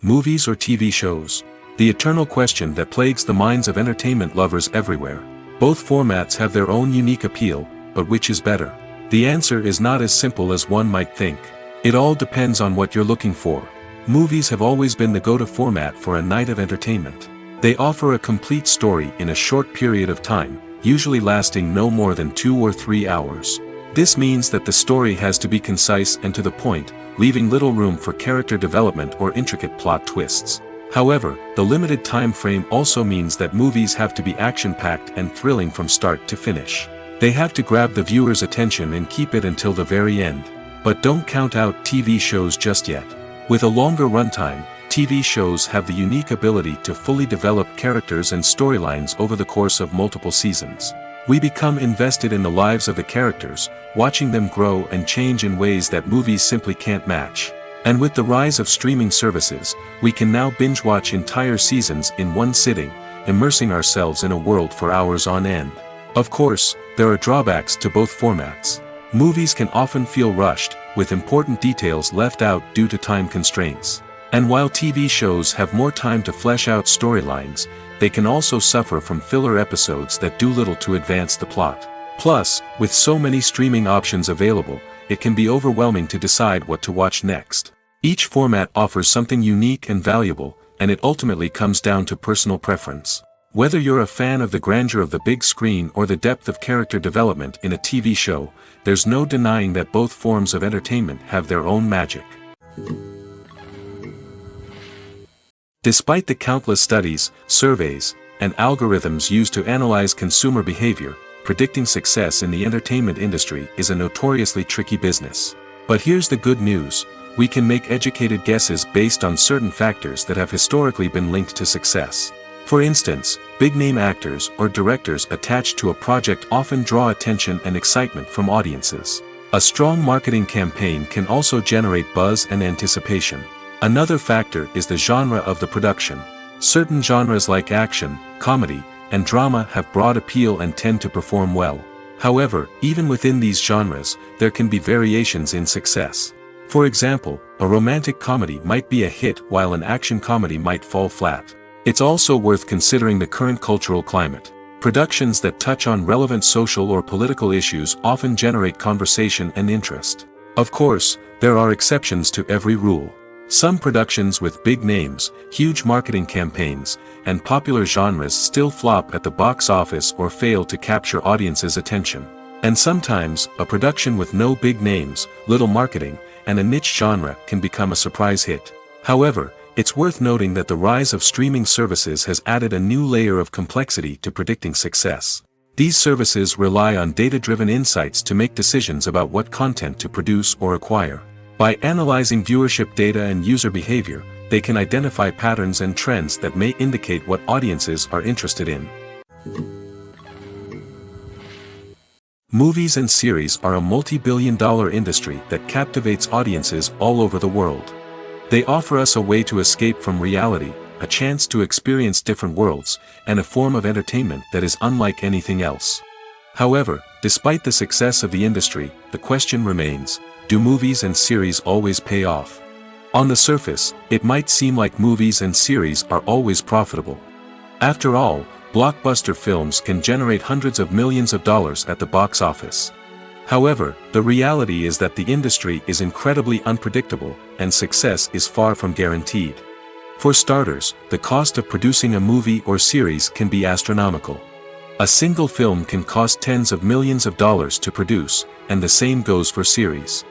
Movies or TV shows? The eternal question that plagues the minds of entertainment lovers everywhere. Both formats have their own unique appeal, but which is better? The answer is not as simple as one might think. It all depends on what you're looking for. Movies have always been the go-to format for a night of entertainment. They offer a complete story in a short period of time, usually lasting no more than 2 or 3 hours. This means that the story has to be concise and to the point, leaving little room for character development or intricate plot twists. However, the limited time frame also means that movies have to be action-packed and thrilling from start to finish. They have to grab the viewer's attention and keep it until the very end. But don't count out TV shows just yet. With a longer runtime, TV shows have the unique ability to fully develop characters and storylines over the course of multiple seasons. We become invested in the lives of the characters, watching them grow and change in ways that movies simply can't match. And with the rise of streaming services, we can now binge-watch entire seasons in one sitting, immersing ourselves in a world for hours on end. Of course, there are drawbacks to both formats. Movies can often feel rushed, with important details left out due to time constraints. And while TV shows have more time to flesh out storylines, they can also suffer from filler episodes that do little to advance the plot. Plus, with so many streaming options available, it can be overwhelming to decide what to watch next. Each format offers something unique and valuable, and it ultimately comes down to personal preference. Whether you're a fan of the grandeur of the big screen or the depth of character development in a TV show, there's no denying that both forms of entertainment have their own magic. Despite the countless studies, surveys, and algorithms used to analyze consumer behavior, predicting success in the entertainment industry is a notoriously tricky business. But here's the good news: we can make educated guesses based on certain factors that have historically been linked to success. For instance, big-name actors or directors attached to a project often draw attention and excitement from audiences. A strong marketing campaign can also generate buzz and anticipation. Another factor is the genre of the production. Certain genres like action, comedy, and drama have broad appeal and tend to perform well. However, even within these genres, there can be variations in success. For example, a romantic comedy might be a hit while an action comedy might fall flat. It's also worth considering the current cultural climate. Productions that touch on relevant social or political issues often generate conversation and interest. Of course, there are exceptions to every rule. Some productions with big names, huge marketing campaigns, and popular genres still flop at the box office or fail to capture audiences' attention. And sometimes, a production with no big names, little marketing, and a niche genre can become a surprise hit. However, it's worth noting that the rise of streaming services has added a new layer of complexity to predicting success. These services rely on data-driven insights to make decisions about what content to produce or acquire. By analyzing viewership data and user behavior, they can identify patterns and trends that may indicate what audiences are interested in. Movies and series are a multi-billion-dollar industry that captivates audiences all over the world. They offer us a way to escape from reality, a chance to experience different worlds, and a form of entertainment that is unlike anything else. However, despite the success of the industry, the question remains: do movies and series always pay off? On the surface, it might seem like movies and series are always profitable. After all, blockbuster films can generate hundreds of millions of dollars at the box office. However, the reality is that the industry is incredibly unpredictable, and success is far from guaranteed. For starters, the cost of producing a movie or series can be astronomical. A single film can cost tens of millions of dollars to produce, and the same goes for series.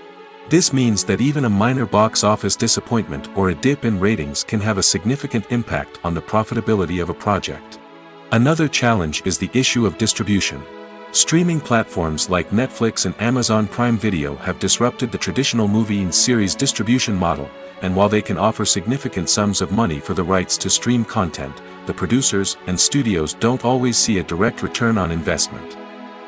This means that even a minor box office disappointment or a dip in ratings can have a significant impact on the profitability of a project. Another challenge is the issue of distribution. Streaming platforms like Netflix and Amazon Prime Video have disrupted the traditional movie and series distribution model, and while they can offer significant sums of money for the rights to stream content, the producers and studios don't always see a direct return on investment.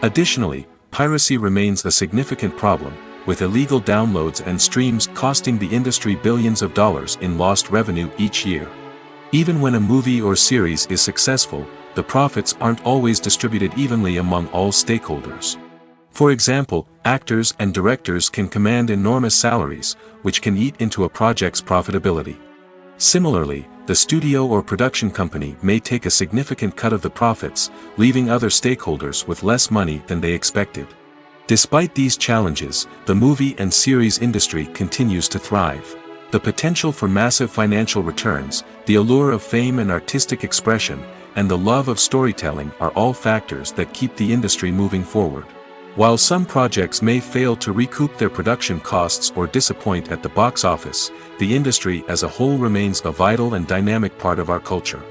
Additionally, piracy remains a significant problem, with illegal downloads and streams costing the industry billions of dollars in lost revenue each year. Even when a movie or series is successful, the profits aren't always distributed evenly among all stakeholders. For example, actors and directors can command enormous salaries, which can eat into a project's profitability. Similarly, the studio or production company may take a significant cut of the profits, leaving other stakeholders with less money than they expected. Despite these challenges, the movie and series industry continues to thrive. The potential for massive financial returns, the allure of fame and artistic expression, and the love of storytelling are all factors that keep the industry moving forward. While some projects may fail to recoup their production costs or disappoint at the box office, the industry as a whole remains a vital and dynamic part of our culture.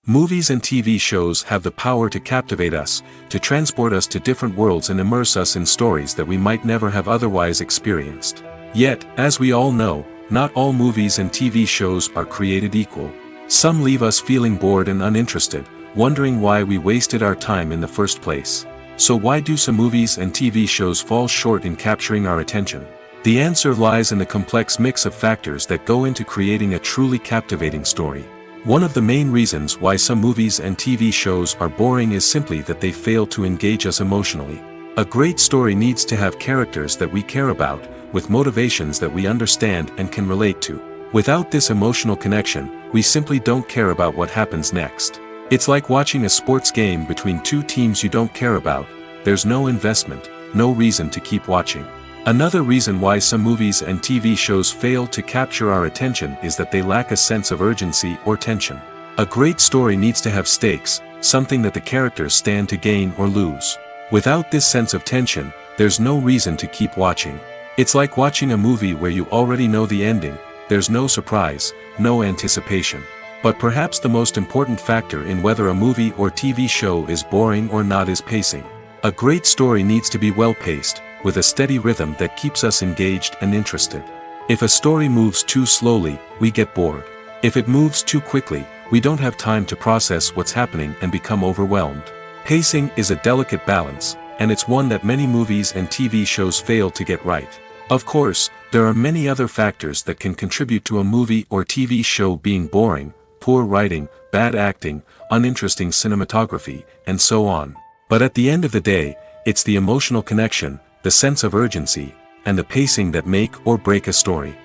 Movies and TV shows have the power to captivate us, to transport us to different worlds and immerse us in stories that we might never have otherwise experienced. Yet, as we all know, not all movies and TV shows are created equal. Some leave us feeling bored and uninterested, wondering why we wasted our time in the first place. So why do some movies and TV shows fall short in capturing our attention? The answer lies in the complex mix of factors that go into creating a truly captivating story. One of the main reasons why some movies and TV shows are boring is simply that they fail to engage us emotionally. A great story needs to have characters that we care about, with motivations that we understand and can relate to. Without this emotional connection, we simply don't care about what happens next. It's like watching a sports game between two teams you don't care about. There's no investment, no reason to keep watching. Another reason why some movies and TV shows fail to capture our attention is that they lack a sense of urgency or tension. A great story needs to have stakes, something that the characters stand to gain or lose. Without this sense of tension, there's no reason to keep watching. It's like watching a movie where you already know the ending, there's no surprise, no anticipation. But perhaps the most important factor in whether a movie or TV show is boring or not is pacing. A great story needs to be well-paced, with a steady rhythm that keeps us engaged and interested. If a story moves too slowly, we get bored. If it moves too quickly, we don't have time to process what's happening and become overwhelmed. Pacing is a delicate balance, and it's one that many movies and TV shows fail to get right. Of course, there are many other factors that can contribute to a movie or TV show being boring: poor writing, bad acting, uninteresting cinematography, and so on. But at the end of the day, it's the emotional connection, the sense of urgency, and the pacing that make or break a story.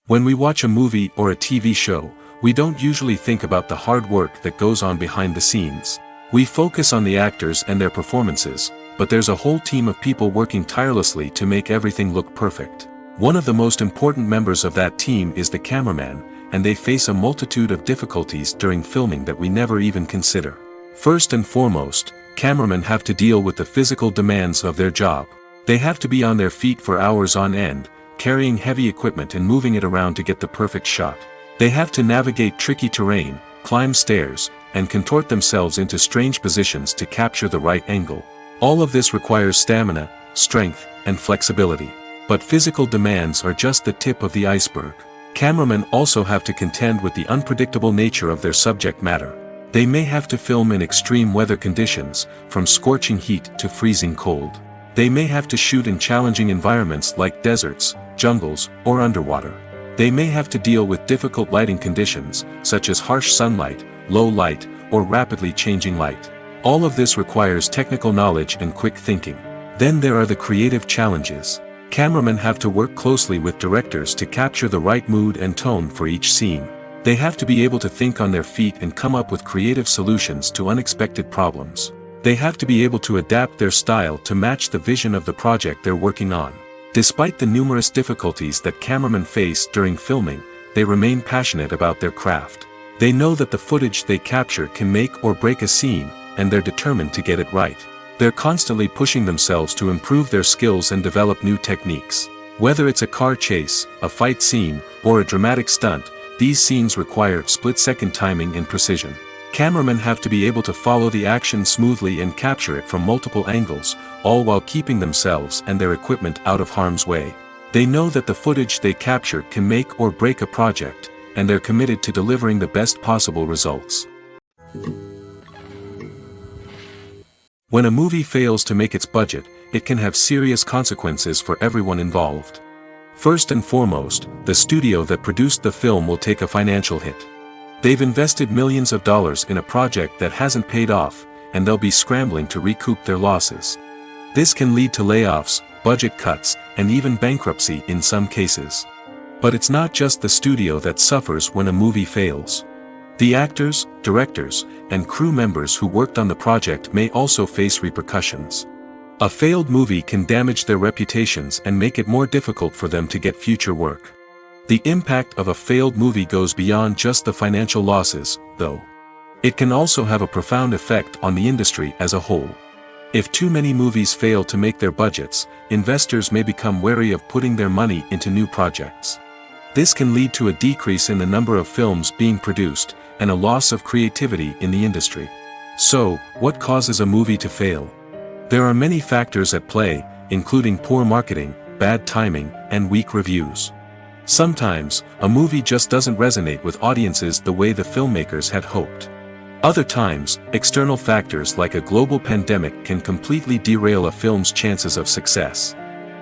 When we watch a movie or a TV show, we don't usually think about the hard work that goes on behind the scenes. We focus on the actors and their performances, but there's a whole team of people working tirelessly to make everything look perfect. One of the most important members of that team is the cameraman, and they face a multitude of difficulties during filming that we never even consider. First and foremost, cameramen have to deal with the physical demands of their job. They have to be on their feet for hours on end, carrying heavy equipment and moving it around to get the perfect shot. They have to navigate tricky terrain, climb stairs, and contort themselves into strange positions to capture the right angle. All of this requires stamina, strength, and flexibility. But physical demands are just the tip of the iceberg. Cameramen also have to contend with the unpredictable nature of their subject matter. They may have to film in extreme weather conditions, from scorching heat to freezing cold. They may have to shoot in challenging environments like deserts, jungles, or underwater. They may have to deal with difficult lighting conditions, such as harsh sunlight, low light, or rapidly changing light. All of this requires technical knowledge and quick thinking. Then there are the creative challenges. Cameramen have to work closely with directors to capture the right mood and tone for each scene. They have to be able to think on their feet and come up with creative solutions to unexpected problems. They have to be able to adapt their style to match the vision of the project they're working on. Despite the numerous difficulties that cameramen face during filming, they remain passionate about their craft. They know that the footage they capture can make or break a scene, and they're determined to get it right. They're constantly pushing themselves to improve their skills and develop new techniques. Whether it's a car chase, a fight scene, or a dramatic stunt, these scenes require split-second timing and precision. Cameramen have to be able to follow the action smoothly and capture it from multiple angles, all while keeping themselves and their equipment out of harm's way. They know that the footage they capture can make or break a project, and they're committed to delivering the best possible results. When a movie fails to make its budget, it can have serious consequences for everyone involved. First and foremost, the studio that produced the film will take a financial hit. They've invested millions of dollars in a project that hasn't paid off, and they'll be scrambling to recoup their losses. This can lead to layoffs, budget cuts, and even bankruptcy in some cases. But it's not just the studio that suffers when a movie fails. The actors, directors, and crew members who worked on the project may also face repercussions. A failed movie can damage their reputations and make it more difficult for them to get future work. The impact of a failed movie goes beyond just the financial losses, though. It can also have a profound effect on the industry as a whole. If too many movies fail to make their budgets, investors may become wary of putting their money into new projects. This can lead to a decrease in the number of films being produced, and a loss of creativity in the industry. So, what causes a movie to fail? There are many factors at play, including poor marketing, bad timing, and weak reviews. Sometimes, a movie just doesn't resonate with audiences the way the filmmakers had hoped. Other times, external factors like a global pandemic can completely derail a film's chances of success.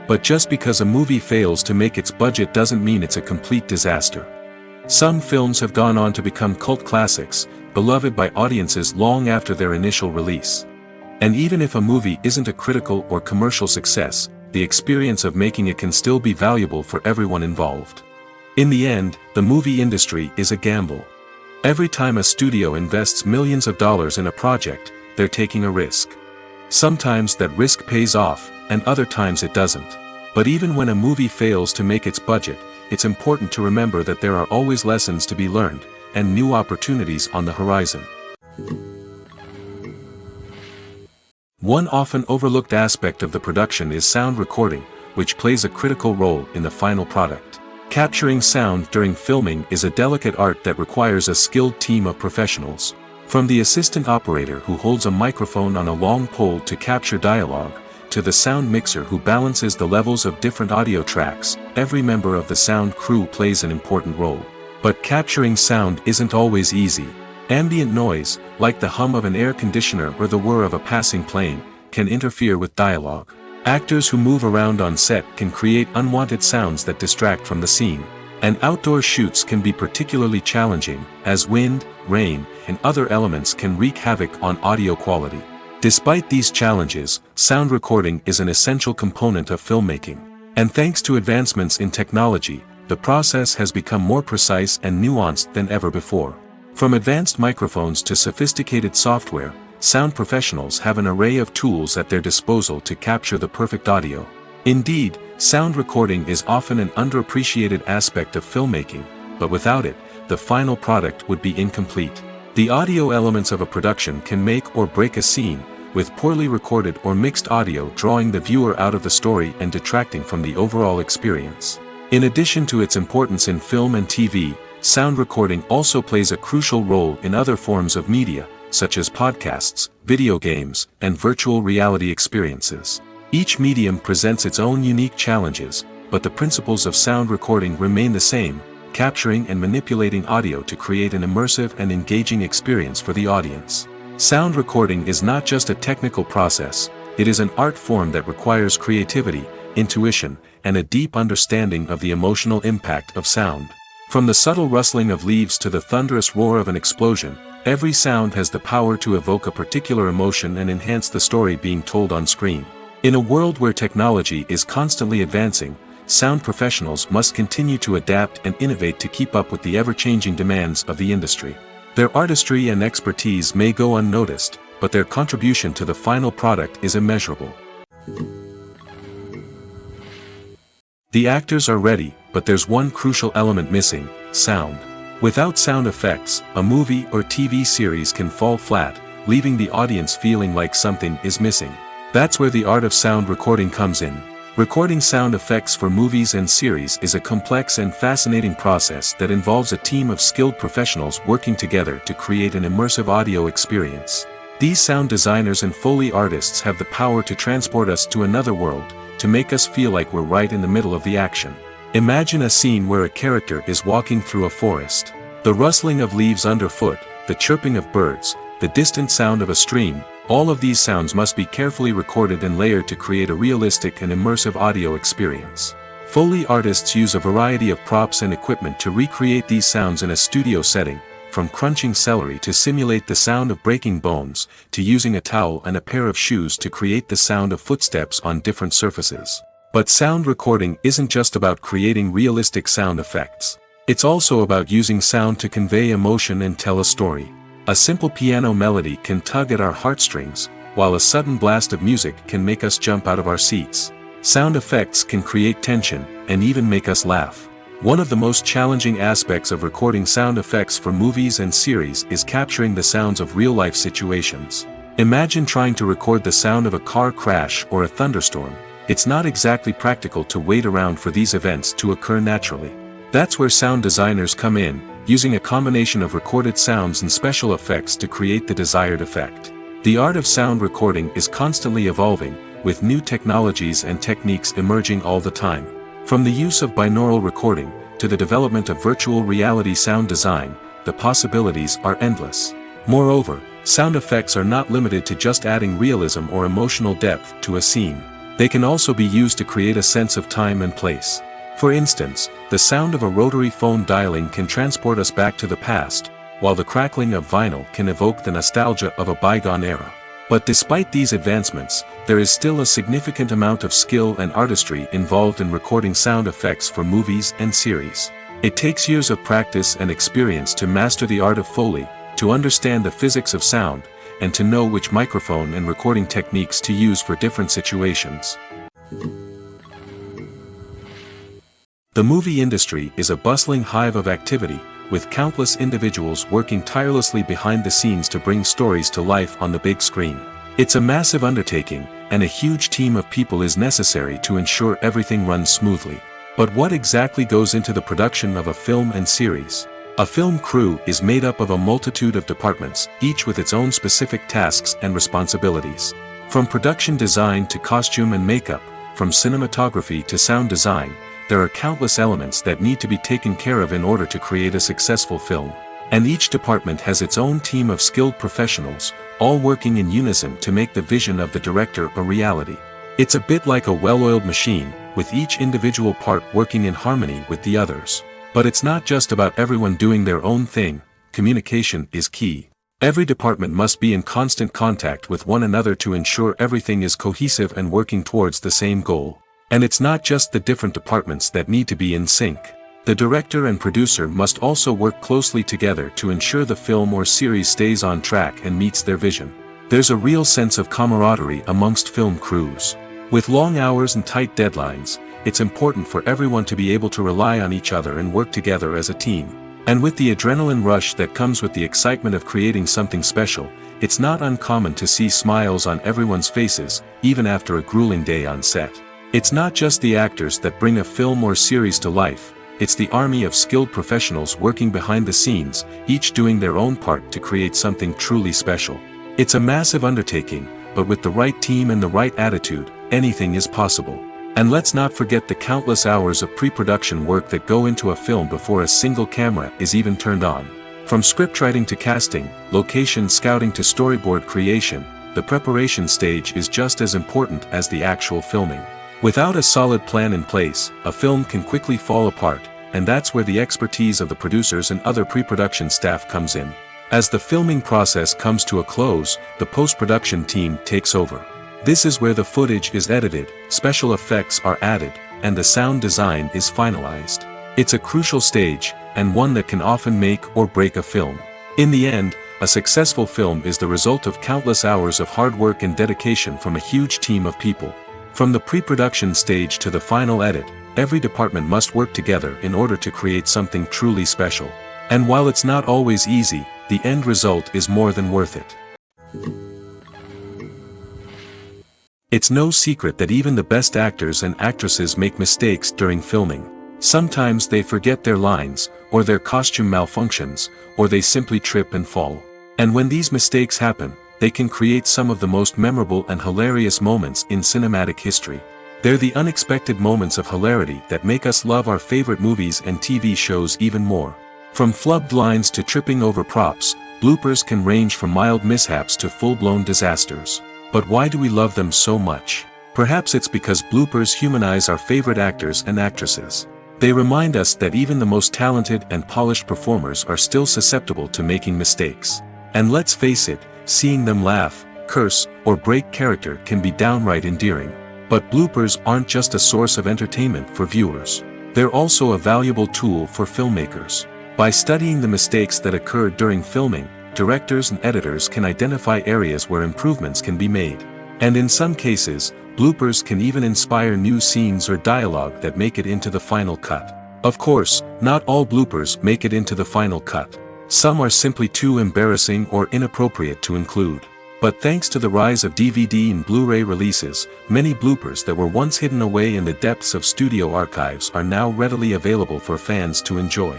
But just because a movie fails to make its budget doesn't mean it's a complete disaster. Some films have gone on to become cult classics, beloved by audiences long after their initial release. And even if a movie isn't a critical or commercial success, the experience of making it can still be valuable for everyone involved. In the end, the movie industry is a gamble. Every time a studio invests millions of dollars in a project, they're taking a risk. Sometimes that risk pays off, and other times it doesn't. But even when a movie fails to make its budget, it's important to remember that there are always lessons to be learned, and new opportunities on the horizon. One often overlooked aspect of the production is sound recording, which plays a critical role in the final product. Capturing sound during filming is a delicate art that requires a skilled team of professionals. From the assistant operator who holds a microphone on a long pole to capture dialogue, to the sound mixer who balances the levels of different audio tracks, every member of the sound crew plays an important role. But capturing sound isn't always easy. Ambient noise, like the hum of an air conditioner or the whir of a passing plane, can interfere with dialogue. Actors who move around on set can create unwanted sounds that distract from the scene. And outdoor shoots can be particularly challenging, as wind, rain, and other elements can wreak havoc on audio quality. Despite these challenges, sound recording is an essential component of filmmaking. And thanks to advancements in technology, the process has become more precise and nuanced than ever before. From advanced microphones to sophisticated software, sound professionals have an array of tools at their disposal to capture the perfect audio. Indeed, sound recording is often an underappreciated aspect of filmmaking, but without it, the final product would be incomplete. The audio elements of a production can make or break a scene, with poorly recorded or mixed audio drawing the viewer out of the story and detracting from the overall experience. In addition to its importance in film and TV, sound recording also plays a crucial role in other forms of media, such as podcasts, video games, and virtual reality experiences. Each medium presents its own unique challenges, but the principles of sound recording remain the same, capturing and manipulating audio to create an immersive and engaging experience for the audience. Sound recording is not just a technical process, it is an art form that requires creativity, intuition, and a deep understanding of the emotional impact of sound. From the subtle rustling of leaves to the thunderous roar of an explosion, every sound has the power to evoke a particular emotion and enhance the story being told on screen. In a world where technology is constantly advancing, sound professionals must continue to adapt and innovate to keep up with the ever-changing demands of the industry. Their artistry and expertise may go unnoticed, but their contribution to the final product is immeasurable. The actors are ready, but there's one crucial element missing: sound. Without sound effects, a movie or TV series can fall flat, leaving the audience feeling like something is missing. That's where the art of sound recording comes in. Recording sound effects for movies and series is a complex and fascinating process that involves a team of skilled professionals working together to create an immersive audio experience. These sound designers and Foley artists have the power to transport us to another world, to make us feel like we're right in the middle of the action. Imagine a scene where a character is walking through a forest. The rustling of leaves underfoot, the chirping of birds, the distant sound of a stream, all of these sounds must be carefully recorded and layered to create a realistic and immersive audio experience. Foley artists use a variety of props and equipment to recreate these sounds in a studio setting, from crunching celery to simulate the sound of breaking bones, to using a towel and a pair of shoes to create the sound of footsteps on different surfaces. But sound recording isn't just about creating realistic sound effects. It's also about using sound to convey emotion and tell a story. A simple piano melody can tug at our heartstrings, while a sudden blast of music can make us jump out of our seats. Sound effects can create tension, and even make us laugh. One of the most challenging aspects of recording sound effects for movies and series is capturing the sounds of real-life situations. Imagine trying to record the sound of a car crash or a thunderstorm. It's not exactly practical to wait around for these events to occur naturally. That's where sound designers come in, using a combination of recorded sounds and special effects to create the desired effect. The art of sound recording is constantly evolving, with new technologies and techniques emerging all the time. From the use of binaural recording, to the development of virtual reality sound design, the possibilities are endless. Moreover, sound effects are not limited to just adding realism or emotional depth to a scene. They can also be used to create a sense of time and place. For instance, the sound of a rotary phone dialing can transport us back to the past, while the crackling of vinyl can evoke the nostalgia of a bygone era. But despite these advancements, there is still a significant amount of skill and artistry involved in recording sound effects for movies and series. It takes years of practice and experience to master the art of Foley, to understand the physics of sound, and to know which microphone and recording techniques to use for different situations. The movie industry is a bustling hive of activity, with countless individuals working tirelessly behind the scenes to bring stories to life on the big screen. It's a massive undertaking, and a huge team of people is necessary to ensure everything runs smoothly. But what exactly goes into the production of a film and series? A film crew is made up of a multitude of departments, each with its own specific tasks and responsibilities. From production design to costume and makeup, from cinematography to sound design, there are countless elements that need to be taken care of in order to create a successful film. And each department has its own team of skilled professionals, all working in unison to make the vision of the director a reality. It's a bit like a well-oiled machine, with each individual part working in harmony with the others. But it's not just about everyone doing their own thing. Communication is key. Every department must be in constant contact with one another to ensure everything is cohesive and working towards the same goal. And it's not just the different departments that need to be in sync. The director and producer must also work closely together to ensure the film or series stays on track and meets their vision. There's a real sense of camaraderie amongst film crews. With long hours and tight deadlines, it's important for everyone to be able to rely on each other and work together as a team. And with the adrenaline rush that comes with the excitement of creating something special, it's not uncommon to see smiles on everyone's faces, even after a grueling day on set. It's not just the actors that bring a film or series to life, it's the army of skilled professionals working behind the scenes, each doing their own part to create something truly special. It's a massive undertaking, but with the right team and the right attitude, anything is possible. And let's not forget the countless hours of pre-production work that go into a film before a single camera is even turned on. From scriptwriting to casting, location scouting to storyboard creation, the preparation stage is just as important as the actual filming. Without a solid plan in place, a film can quickly fall apart, and that's where the expertise of the producers and other pre-production staff comes in. As the filming process comes to a close, the post-production team takes over. This is where the footage is edited, special effects are added, and the sound design is finalized. It's a crucial stage, and one that can often make or break a film. In the end, a successful film is the result of countless hours of hard work and dedication from a huge team of people. From the pre-production stage to the final edit, every department must work together in order to create something truly special. And while it's not always easy, the end result is more than worth it. It's no secret that even the best actors and actresses make mistakes during filming. Sometimes they forget their lines, or their costume malfunctions, or they simply trip and fall. And when these mistakes happen, they can create some of the most memorable and hilarious moments in cinematic history. They're the unexpected moments of hilarity that make us love our favorite movies and TV shows even more. From flubbed lines to tripping over props, bloopers can range from mild mishaps to full-blown disasters. But why do we love them so much? Perhaps it's because bloopers humanize our favorite actors and actresses. They remind us that even the most talented and polished performers are still susceptible to making mistakes. And let's face it, seeing them laugh, curse, or break character can be downright endearing. But bloopers aren't just a source of entertainment for viewers. They're also a valuable tool for filmmakers. By studying the mistakes that occurred during filming, directors and editors can identify areas where improvements can be made. And in some cases, bloopers can even inspire new scenes or dialogue that make it into the final cut. Of course, not all bloopers make it into the final cut. Some are simply too embarrassing or inappropriate to include. But thanks to the rise of DVD and Blu-ray releases, many bloopers that were once hidden away in the depths of studio archives are now readily available for fans to enjoy.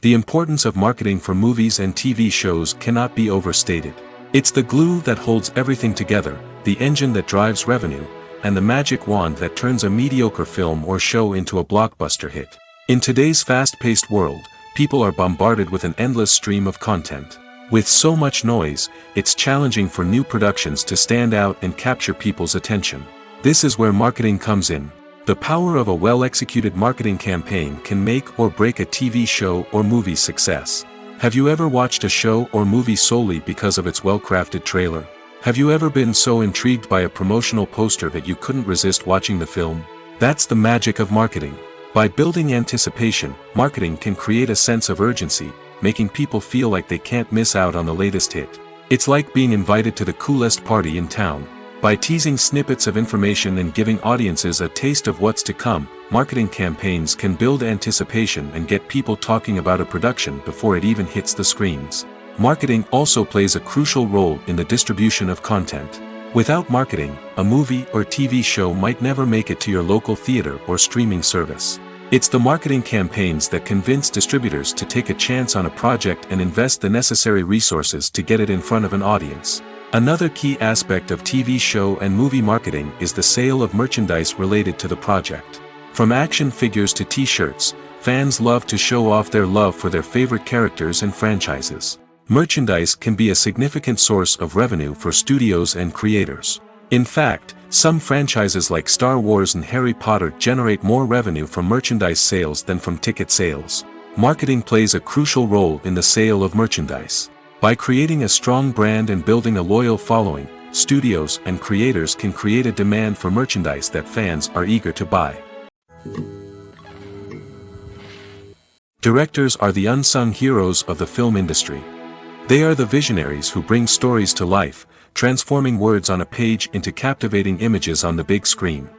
The importance of marketing for movies and TV shows cannot be overstated. It's the glue that holds everything together, the engine that drives revenue, and the magic wand that turns a mediocre film or show into a blockbuster hit. In today's fast-paced world, people are bombarded with an endless stream of content. With so much noise, it's challenging for new productions to stand out and capture people's attention. This is where marketing comes in. The power of a well-executed marketing campaign can make or break a TV show or movie's success. Have you ever watched a show or movie solely because of its well-crafted trailer? Have you ever been so intrigued by a promotional poster that you couldn't resist watching the film? That's the magic of marketing. By building anticipation, marketing can create a sense of urgency, making people feel like they can't miss out on the latest hit. It's like being invited to the coolest party in town. By teasing snippets of information and giving audiences a taste of what's to come, marketing campaigns can build anticipation and get people talking about a production before it even hits the screens. Marketing also plays a crucial role in the distribution of content. Without marketing, a movie or TV show might never make it to your local theater or streaming service. It's the marketing campaigns that convince distributors to take a chance on a project and invest the necessary resources to get it in front of an audience. Another key aspect of TV show and movie marketing is the sale of merchandise related to the project. From action figures to t-shirts, fans love to show off their love for their favorite characters and franchises. Merchandise can be a significant source of revenue for studios and creators. In fact, some franchises like Star Wars and Harry Potter generate more revenue from merchandise sales than from ticket sales. Marketing plays a crucial role in the sale of merchandise. By creating a strong brand and building a loyal following, studios and creators can create a demand for merchandise that fans are eager to buy. Directors are the unsung heroes of the film industry. They are the visionaries who bring stories to life, transforming words on a page into captivating images on the big screen.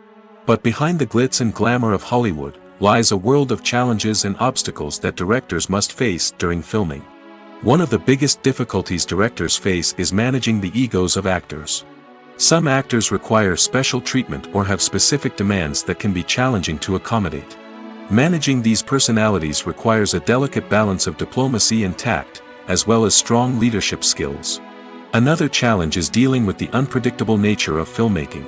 But behind the glitz and glamour of Hollywood lies a world of challenges and obstacles that directors must face during filming. One of the biggest difficulties directors face is managing the egos of actors. Some actors require special treatment or have specific demands that can be challenging to accommodate. Managing these personalities requires a delicate balance of diplomacy and tact, as well as strong leadership skills. Another challenge is dealing with the unpredictable nature of filmmaking.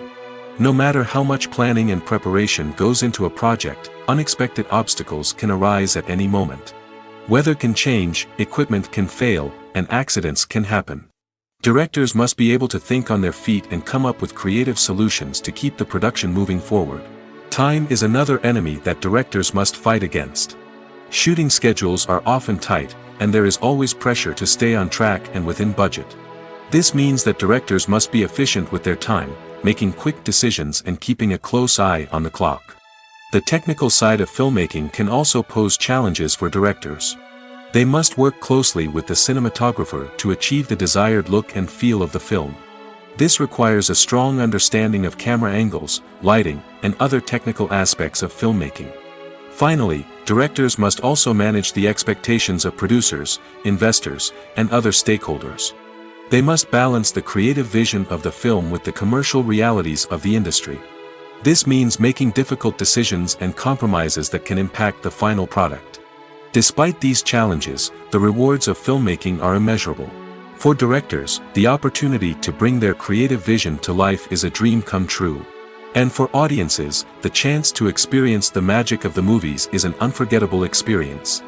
No matter how much planning and preparation goes into a project, unexpected obstacles can arise at any moment. Weather can change, equipment can fail, and accidents can happen. Directors must be able to think on their feet and come up with creative solutions to keep the production moving forward. Time is another enemy that directors must fight against. Shooting schedules are often tight, and there is always pressure to stay on track and within budget. This means that directors must be efficient with their time, making quick decisions and keeping a close eye on the clock. The technical side of filmmaking can also pose challenges for directors. They must work closely with the cinematographer to achieve the desired look and feel of the film. This requires a strong understanding of camera angles, lighting, and other technical aspects of filmmaking. Finally, directors must also manage the expectations of producers, investors, and other stakeholders. They must balance the creative vision of the film with the commercial realities of the industry. This means making difficult decisions and compromises that can impact the final product. Despite these challenges, the rewards of filmmaking are immeasurable. For directors, the opportunity to bring their creative vision to life is a dream come true. And for audiences, the chance to experience the magic of the movies is an unforgettable experience.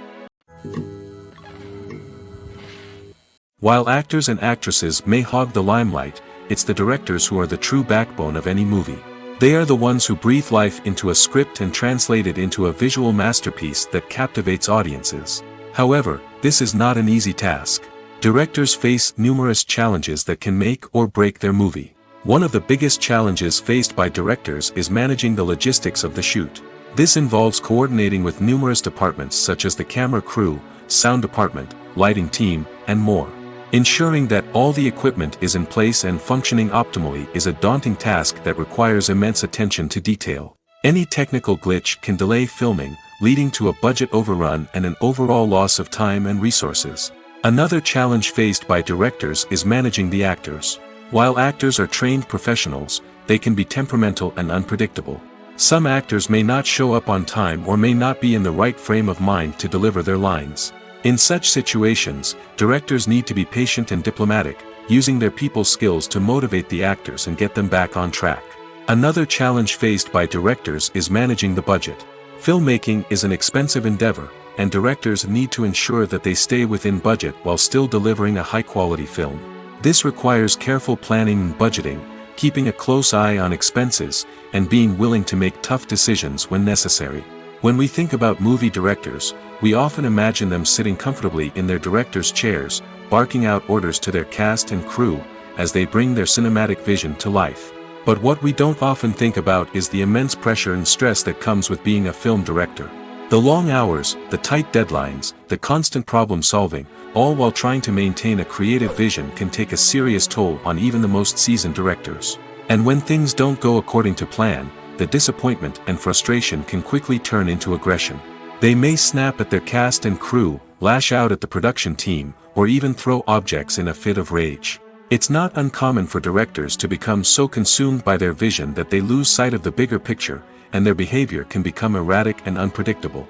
While actors and actresses may hog the limelight, it's the directors who are the true backbone of any movie. They are the ones who breathe life into a script and translate it into a visual masterpiece that captivates audiences. However, this is not an easy task. Directors face numerous challenges that can make or break their movie. One of the biggest challenges faced by directors is managing the logistics of the shoot. This involves coordinating with numerous departments such as the camera crew, sound department, lighting team, and more. Ensuring that all the equipment is in place and functioning optimally is a daunting task that requires immense attention to detail. Any technical glitch can delay filming, leading to a budget overrun and an overall loss of time and resources. Another challenge faced by directors is managing the actors. While actors are trained professionals, they can be temperamental and unpredictable. Some actors may not show up on time or may not be in the right frame of mind to deliver their lines. In such situations, directors need to be patient and diplomatic, using their people skills to motivate the actors and get them back on track. Another challenge faced by directors is managing the budget. Filmmaking is an expensive endeavor, and directors need to ensure that they stay within budget while still delivering a high-quality film. This requires careful planning and budgeting, keeping a close eye on expenses, and being willing to make tough decisions when necessary. When we think about movie directors, we often imagine them sitting comfortably in their director's chairs, barking out orders to their cast and crew, as they bring their cinematic vision to life. But what we don't often think about is the immense pressure and stress that comes with being a film director. The long hours, the tight deadlines, the constant problem solving, all while trying to maintain a creative vision can take a serious toll on even the most seasoned directors. And when things don't go according to plan, the disappointment and frustration can quickly turn into aggression. They may snap at their cast and crew, lash out at the production team, or even throw objects in a fit of rage. It's not uncommon for directors to become so consumed by their vision that they lose sight of the bigger picture, and their behavior can become erratic and unpredictable.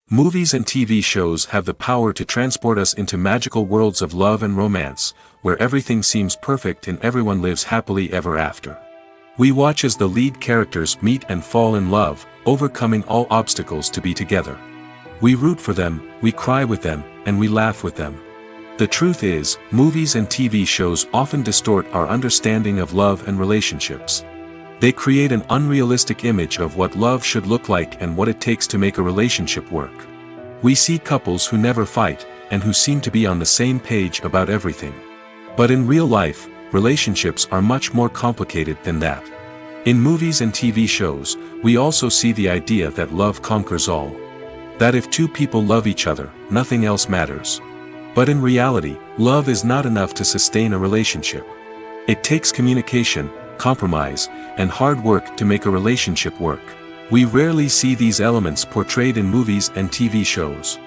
Movies and TV shows have the power to transport us into magical worlds of love and romance, where everything seems perfect and everyone lives happily ever after. We watch as the lead characters meet and fall in love, overcoming all obstacles to be together. We root for them, we cry with them, and we laugh with them. The truth is, movies and TV shows often distort our understanding of love and relationships. They create an unrealistic image of what love should look like and what it takes to make a relationship work. We see couples who never fight, and who seem to be on the same page about everything. But in real life, relationships are much more complicated than that. In movies and TV shows, we also see the idea that love conquers all. That if two people love each other, nothing else matters. But in reality, love is not enough to sustain a relationship. It takes communication, compromise, and hard work to make a relationship work. We rarely see these elements portrayed in movies and TV shows.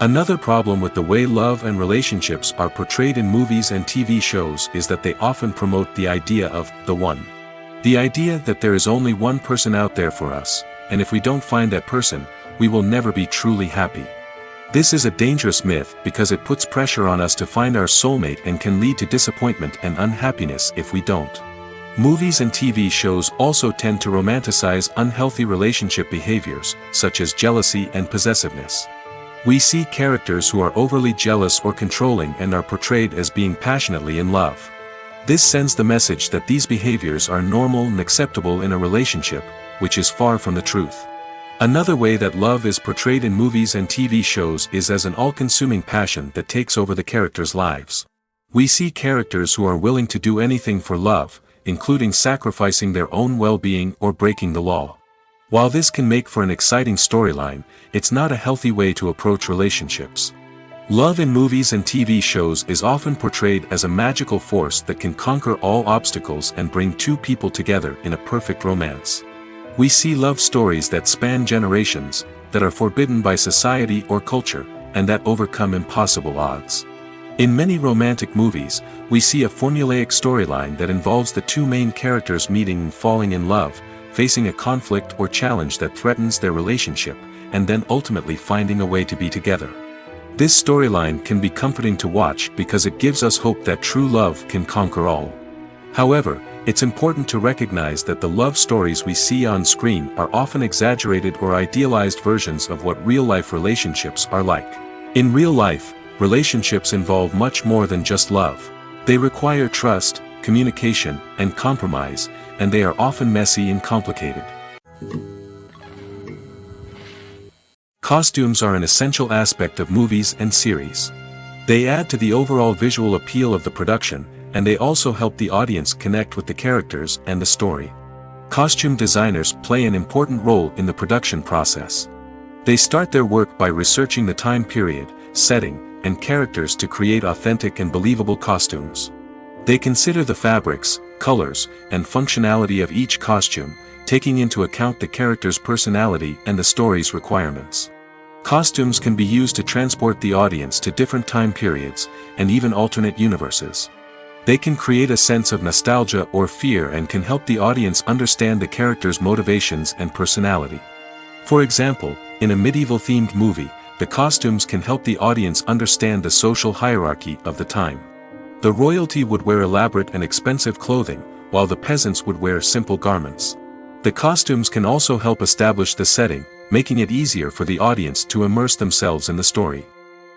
Another problem with the way love and relationships are portrayed in movies and TV shows is that they often promote the idea of the one. The idea that there is only one person out there for us, and if we don't find that person, we will never be truly happy. This is a dangerous myth because it puts pressure on us to find our soulmate and can lead to disappointment and unhappiness if we don't. Movies and TV shows also tend to romanticize unhealthy relationship behaviors, such as jealousy and possessiveness. We see characters who are overly jealous or controlling and are portrayed as being passionately in love. This sends the message that these behaviors are normal and acceptable in a relationship, which is far from the truth. Another way that love is portrayed in movies and TV shows is as an all-consuming passion that takes over the characters' lives. We see characters who are willing to do anything for love, including sacrificing their own well-being or breaking the law. While this can make for an exciting storyline, it's not a healthy way to approach relationships. Love in movies and TV shows is often portrayed as a magical force that can conquer all obstacles and bring two people together in a perfect romance. We see love stories that span generations, that are forbidden by society or culture, and that overcome impossible odds. In many romantic movies, we see a formulaic storyline that involves the two main characters meeting and falling in love, facing a conflict or challenge that threatens their relationship, and then ultimately finding a way to be together. This storyline can be comforting to watch because it gives us hope that true love can conquer all. However, it's important to recognize that the love stories we see on screen are often exaggerated or idealized versions of what real-life relationships are like. In real life, relationships involve much more than just love. They require trust, communication, and compromise, and they are often messy and complicated. Costumes are an essential aspect of movies and series. They add to the overall visual appeal of the production, and they also help the audience connect with the characters and the story. Costume designers play an important role in the production process. They start their work by researching the time period, setting, and characters to create authentic and believable costumes. They consider the fabrics, colors, and functionality of each costume, taking into account the character's personality and the story's requirements. Costumes can be used to transport the audience to different time periods, and even alternate universes. They can create a sense of nostalgia or fear and can help the audience understand the character's motivations and personality. For example, in a medieval-themed movie, the costumes can help the audience understand the social hierarchy of the time. The royalty would wear elaborate and expensive clothing, while the peasants would wear simple garments. The costumes can also help establish the setting, making it easier for the audience to immerse themselves in the story.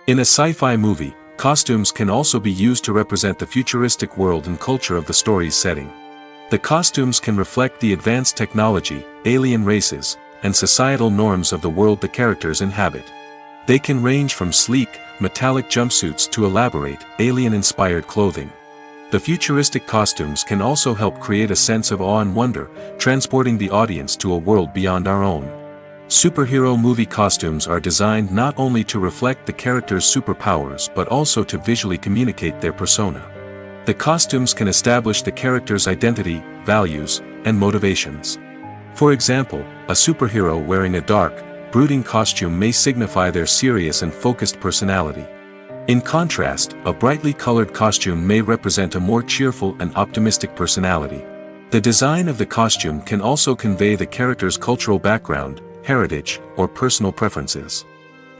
In a sci-fi movie, costumes can also be used to represent the futuristic world and culture of the story's setting. The costumes can reflect the advanced technology, alien races, and societal norms of the world the characters inhabit. They can range from sleek, metallic jumpsuits to elaborate, alien-inspired clothing. The futuristic costumes can also help create a sense of awe and wonder, transporting the audience to a world beyond our own. Superhero movie costumes are designed not only to reflect the character's superpowers but also to visually communicate their persona. The costumes can establish the character's identity, values, and motivations. For example, a superhero wearing a dark, brooding costume may signify their serious and focused personality. In contrast, a brightly colored costume may represent a more cheerful and optimistic personality. The design of the costume can also convey the character's cultural background, heritage, or personal preferences.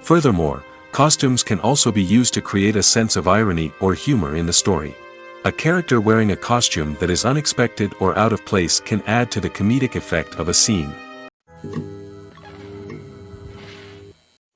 Furthermore, costumes can also be used to create a sense of irony or humor in the story. A character wearing a costume that is unexpected or out of place can add to the comedic effect of a scene.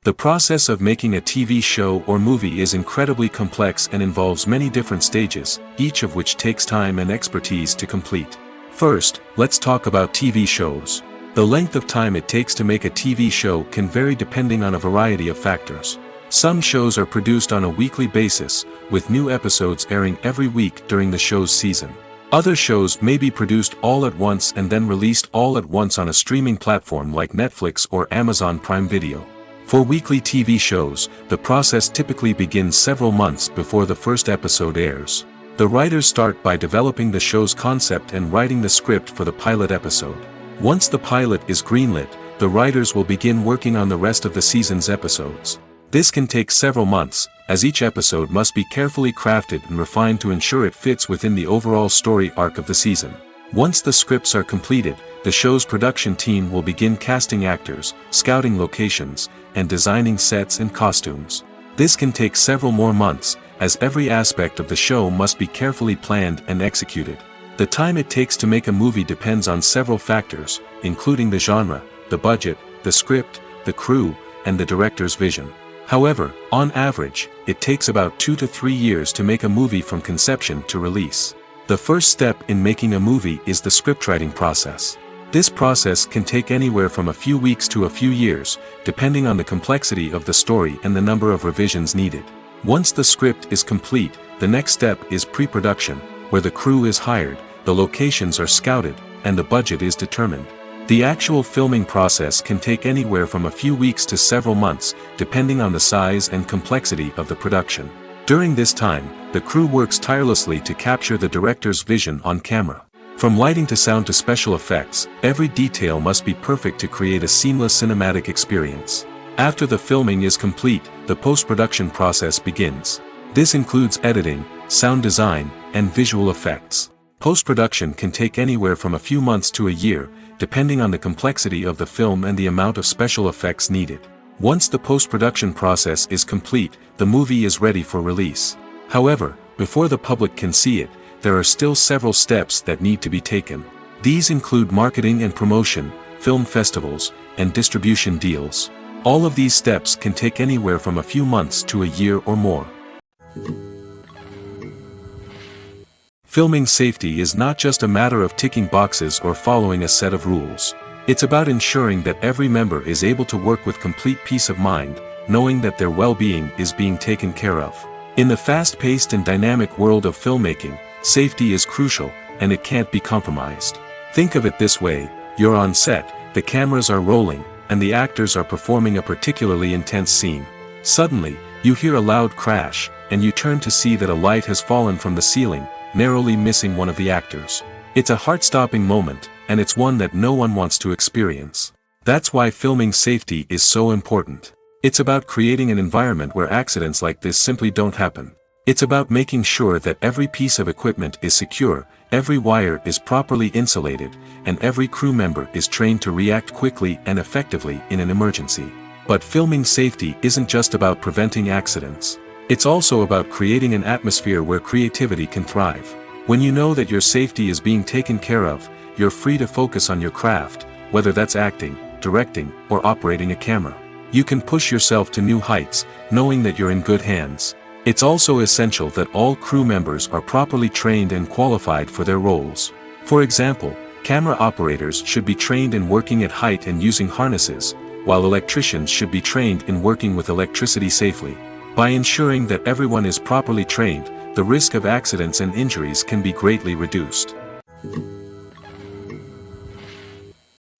The process of making a TV show or movie is incredibly complex and involves many different stages, each of which takes time and expertise to complete. First, let's talk about TV shows. The length of time it takes to make a TV show can vary depending on a variety of factors. Some shows are produced on a weekly basis, with new episodes airing every week during the show's season. Other shows may be produced all at once and then released all at once on a streaming platform like Netflix or Amazon Prime Video. For weekly TV shows, the process typically begins several months before the first episode airs. The writers start by developing the show's concept and writing the script for the pilot episode. Once the pilot is greenlit, the writers will begin working on the rest of the season's episodes. This can take several months, as each episode must be carefully crafted and refined to ensure it fits within the overall story arc of the season. Once the scripts are completed, the show's production team will begin casting actors, scouting locations, and designing sets and costumes. This can take several more months, as every aspect of the show must be carefully planned and executed. The time it takes to make a movie depends on several factors, including the genre, the budget, the script, the crew, and the director's vision. However, on average, it takes about 2 to 3 years to make a movie from conception to release. The first step in making a movie is the scriptwriting process. This process can take anywhere from a few weeks to a few years, depending on the complexity of the story and the number of revisions needed. Once the script is complete, the next step is pre-production, where the crew is hired, the locations are scouted, and the budget is determined. The actual filming process can take anywhere from a few weeks to several months, depending on the size and complexity of the production. During this time, the crew works tirelessly to capture the director's vision on camera. From lighting to sound to special effects, every detail must be perfect to create a seamless cinematic experience. After the filming is complete, the post-production process begins. This includes editing, sound design, and visual effects. Post-production can take anywhere from a few months to a year, depending on the complexity of the film and the amount of special effects needed. Once the post-production process is complete, the movie is ready for release. However, before the public can see it, there are still several steps that need to be taken. These include marketing and promotion, film festivals, and distribution deals. All of these steps can take anywhere from a few months to a year or more. Filming safety is not just a matter of ticking boxes or following a set of rules. It's about ensuring that every member is able to work with complete peace of mind, knowing that their well-being is being taken care of. In the fast-paced and dynamic world of filmmaking, safety is crucial, and it can't be compromised. Think of it this way: you're on set, the cameras are rolling, and the actors are performing a particularly intense scene. Suddenly, you hear a loud crash, and you turn to see that a light has fallen from the ceiling, narrowly missing one of the actors. It's a heart-stopping moment, and it's one that no one wants to experience. That's why filming safety is so important. It's about creating an environment where accidents like this simply don't happen. It's about making sure that every piece of equipment is secure, every wire is properly insulated, and every crew member is trained to react quickly and effectively in an emergency. But filming safety isn't just about preventing accidents. It's also about creating an atmosphere where creativity can thrive. When you know that your safety is being taken care of, you're free to focus on your craft, whether that's acting, directing, or operating a camera. You can push yourself to new heights, knowing that you're in good hands. It's also essential that all crew members are properly trained and qualified for their roles. For example, camera operators should be trained in working at height and using harnesses, while electricians should be trained in working with electricity safely. By ensuring that everyone is properly trained, the risk of accidents and injuries can be greatly reduced.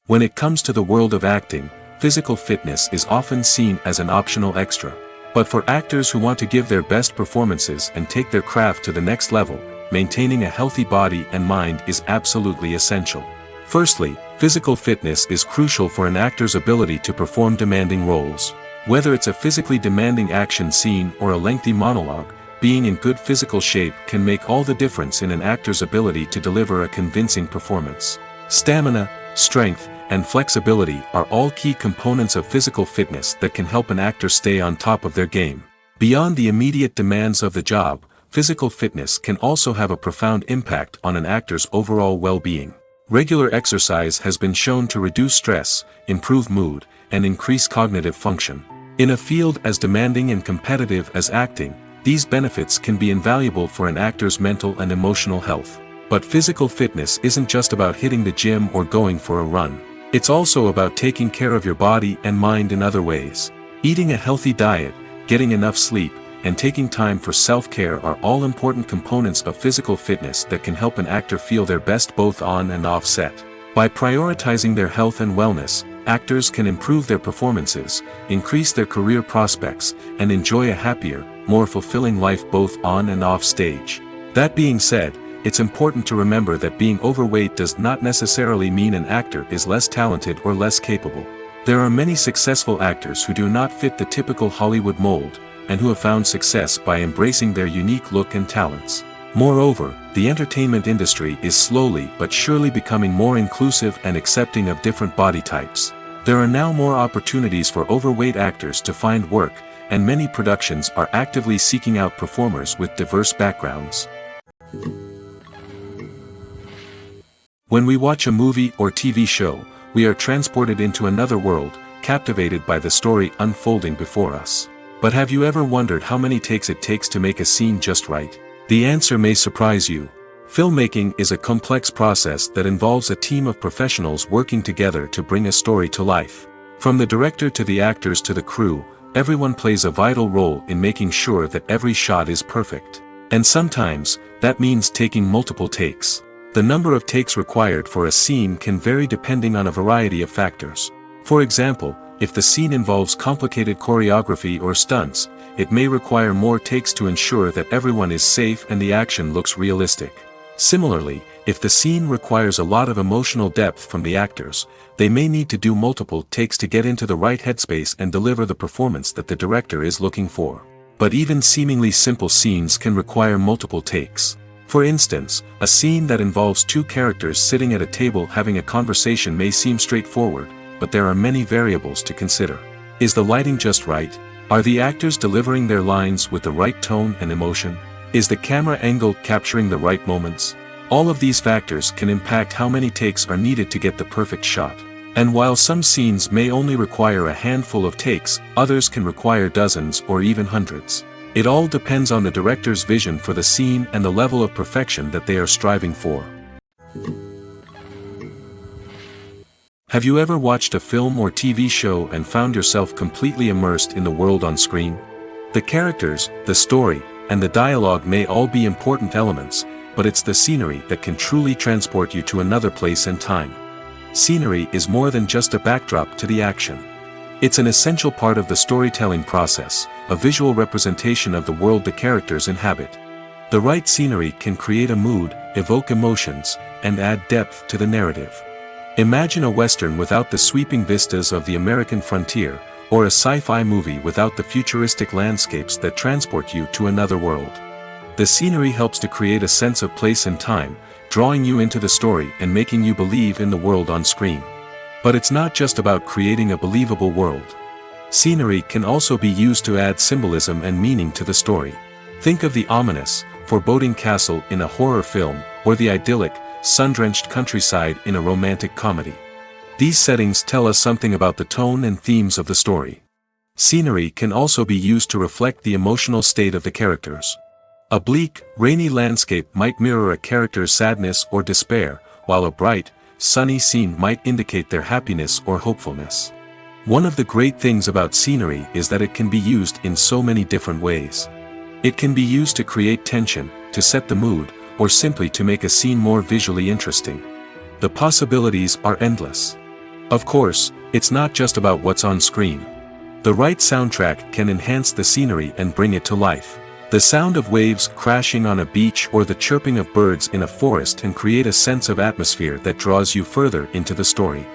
When it comes to the world of acting, physical fitness is often seen as an optional extra. But for actors who want to give their best performances and take their craft to the next level, maintaining a healthy body and mind is absolutely essential. Firstly, physical fitness is crucial for an actor's ability to perform demanding roles. Whether it's a physically demanding action scene or a lengthy monologue, being in good physical shape can make all the difference in an actor's ability to deliver a convincing performance. Stamina, strength, and flexibility are all key components of physical fitness that can help an actor stay on top of their game. Beyond the immediate demands of the job, physical fitness can also have a profound impact on an actor's overall well-being. Regular exercise has been shown to reduce stress, improve mood, and increase cognitive function. In a field as demanding and competitive as acting, these benefits can be invaluable for an actor's mental and emotional health. But physical fitness isn't just about hitting the gym or going for a run. It's also about taking care of your body and mind in other ways. Eating a healthy diet, getting enough sleep, and taking time for self-care are all important components of physical fitness that can help an actor feel their best both on and off set. By prioritizing their health and wellness, actors can improve their performances, increase their career prospects, and enjoy a happier, more fulfilling life both on and off stage. That being said, it's important to remember that being overweight does not necessarily mean an actor is less talented or less capable. There are many successful actors who do not fit the typical Hollywood mold, and who have found success by embracing their unique look and talents. Moreover, the entertainment industry is slowly but surely becoming more inclusive and accepting of different body types. There are now more opportunities for overweight actors to find work, and many productions are actively seeking out performers with diverse backgrounds. When we watch a movie or TV show, we are transported into another world, captivated by the story unfolding before us. But have you ever wondered how many takes it takes to make a scene just right? The answer may surprise you. Filmmaking is a complex process that involves a team of professionals working together to bring a story to life. From the director to the actors to the crew, everyone plays a vital role in making sure that every shot is perfect. And sometimes, that means taking multiple takes. The number of takes required for a scene can vary depending on a variety of factors. For example, if the scene involves complicated choreography or stunts, it may require more takes to ensure that everyone is safe and the action looks realistic. Similarly, if the scene requires a lot of emotional depth from the actors, they may need to do multiple takes to get into the right headspace and deliver the performance that the director is looking for. But even seemingly simple scenes can require multiple takes. For instance, a scene that involves two characters sitting at a table having a conversation may seem straightforward, but there are many variables to consider. Is the lighting just right? Are the actors delivering their lines with the right tone and emotion? Is the camera angle capturing the right moments? All of these factors can impact how many takes are needed to get the perfect shot. And while some scenes may only require a handful of takes, others can require dozens or even hundreds. It all depends on the director's vision for the scene and the level of perfection that they are striving for. Have you ever watched a film or TV show and found yourself completely immersed in the world on screen? The characters, the story, and the dialogue may all be important elements, but it's the scenery that can truly transport you to another place and time. Scenery is more than just a backdrop to the action. It's an essential part of the storytelling process, a visual representation of the world the characters inhabit. The right scenery can create a mood, evoke emotions, and add depth to the narrative. Imagine a Western without the sweeping vistas of the American frontier, or a sci-fi movie without the futuristic landscapes that transport you to another world. The scenery helps to create a sense of place and time, drawing you into the story and making you believe in the world on screen. But it's not just about creating a believable world. Scenery can also be used to add symbolism and meaning to the story. Think of the ominous, foreboding castle in a horror film, or the idyllic, sun-drenched countryside in a romantic comedy. These settings tell us something about the tone and themes of the story. Scenery can also be used to reflect the emotional state of the characters. A bleak, rainy landscape might mirror a character's sadness or despair, while a bright, sunny scene might indicate their happiness or hopefulness. One of the great things about scenery is that it can be used in so many different ways. It can be used to create tension, to set the mood, or simply to make a scene more visually interesting. The possibilities are endless. Of course, it's not just about what's on screen. The right soundtrack can enhance the scenery and bring it to life. The sound of waves crashing on a beach or the chirping of birds in a forest can create a sense of atmosphere that draws you further into the story.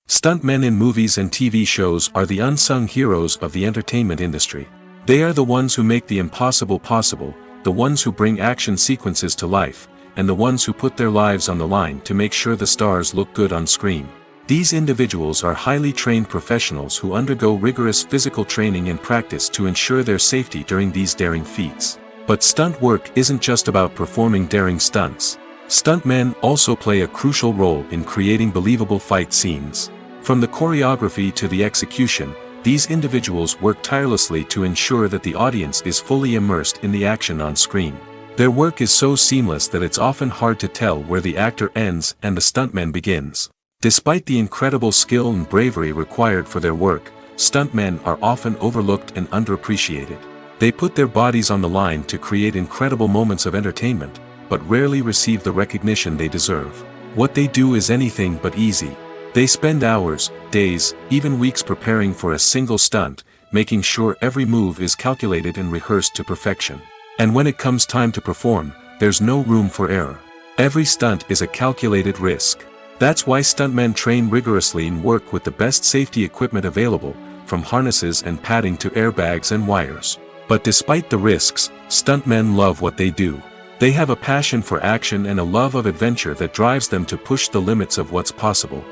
Stuntmen in movies and TV shows are the unsung heroes of the entertainment industry. They are the ones who make the impossible possible, the ones who bring action sequences to life, and the ones who put their lives on the line to make sure the stars look good on screen. These individuals are highly trained professionals who undergo rigorous physical training and practice to ensure their safety during these daring feats. But stunt work isn't just about performing daring stunts. Stuntmen also play a crucial role in creating believable fight scenes. From the choreography to the execution, these individuals work tirelessly to ensure that the audience is fully immersed in the action on screen. Their work is so seamless that it's often hard to tell where the actor ends and the stuntman begins. Despite the incredible skill and bravery required for their work, stuntmen are often overlooked and underappreciated. They put their bodies on the line to create incredible moments of entertainment, but rarely receive the recognition they deserve. What they do is anything but easy. They spend hours, days, even weeks preparing for a single stunt, making sure every move is calculated and rehearsed to perfection. And when it comes time to perform, there's no room for error. Every stunt is a calculated risk. That's why stuntmen train rigorously and work with the best safety equipment available, from harnesses and padding to airbags and wires. But despite the risks, stuntmen love what they do. They have a passion for action and a love of adventure that drives them to push the limits of what's possible.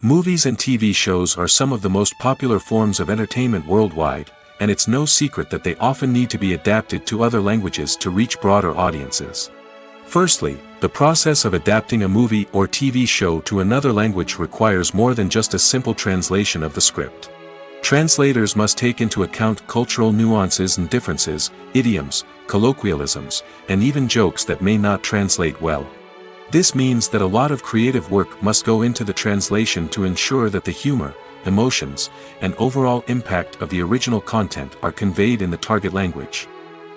Movies and TV shows are some of the most popular forms of entertainment worldwide, and it's no secret that they often need to be adapted to other languages to reach broader audiences. Firstly, the process of adapting a movie or TV show to another language requires more than just a simple translation of the script. Translators must take into account cultural nuances and differences, idioms, colloquialisms, and even jokes that may not translate well. This means that a lot of creative work must go into the translation to ensure that the humor, emotions, and overall impact of the original content are conveyed in the target language.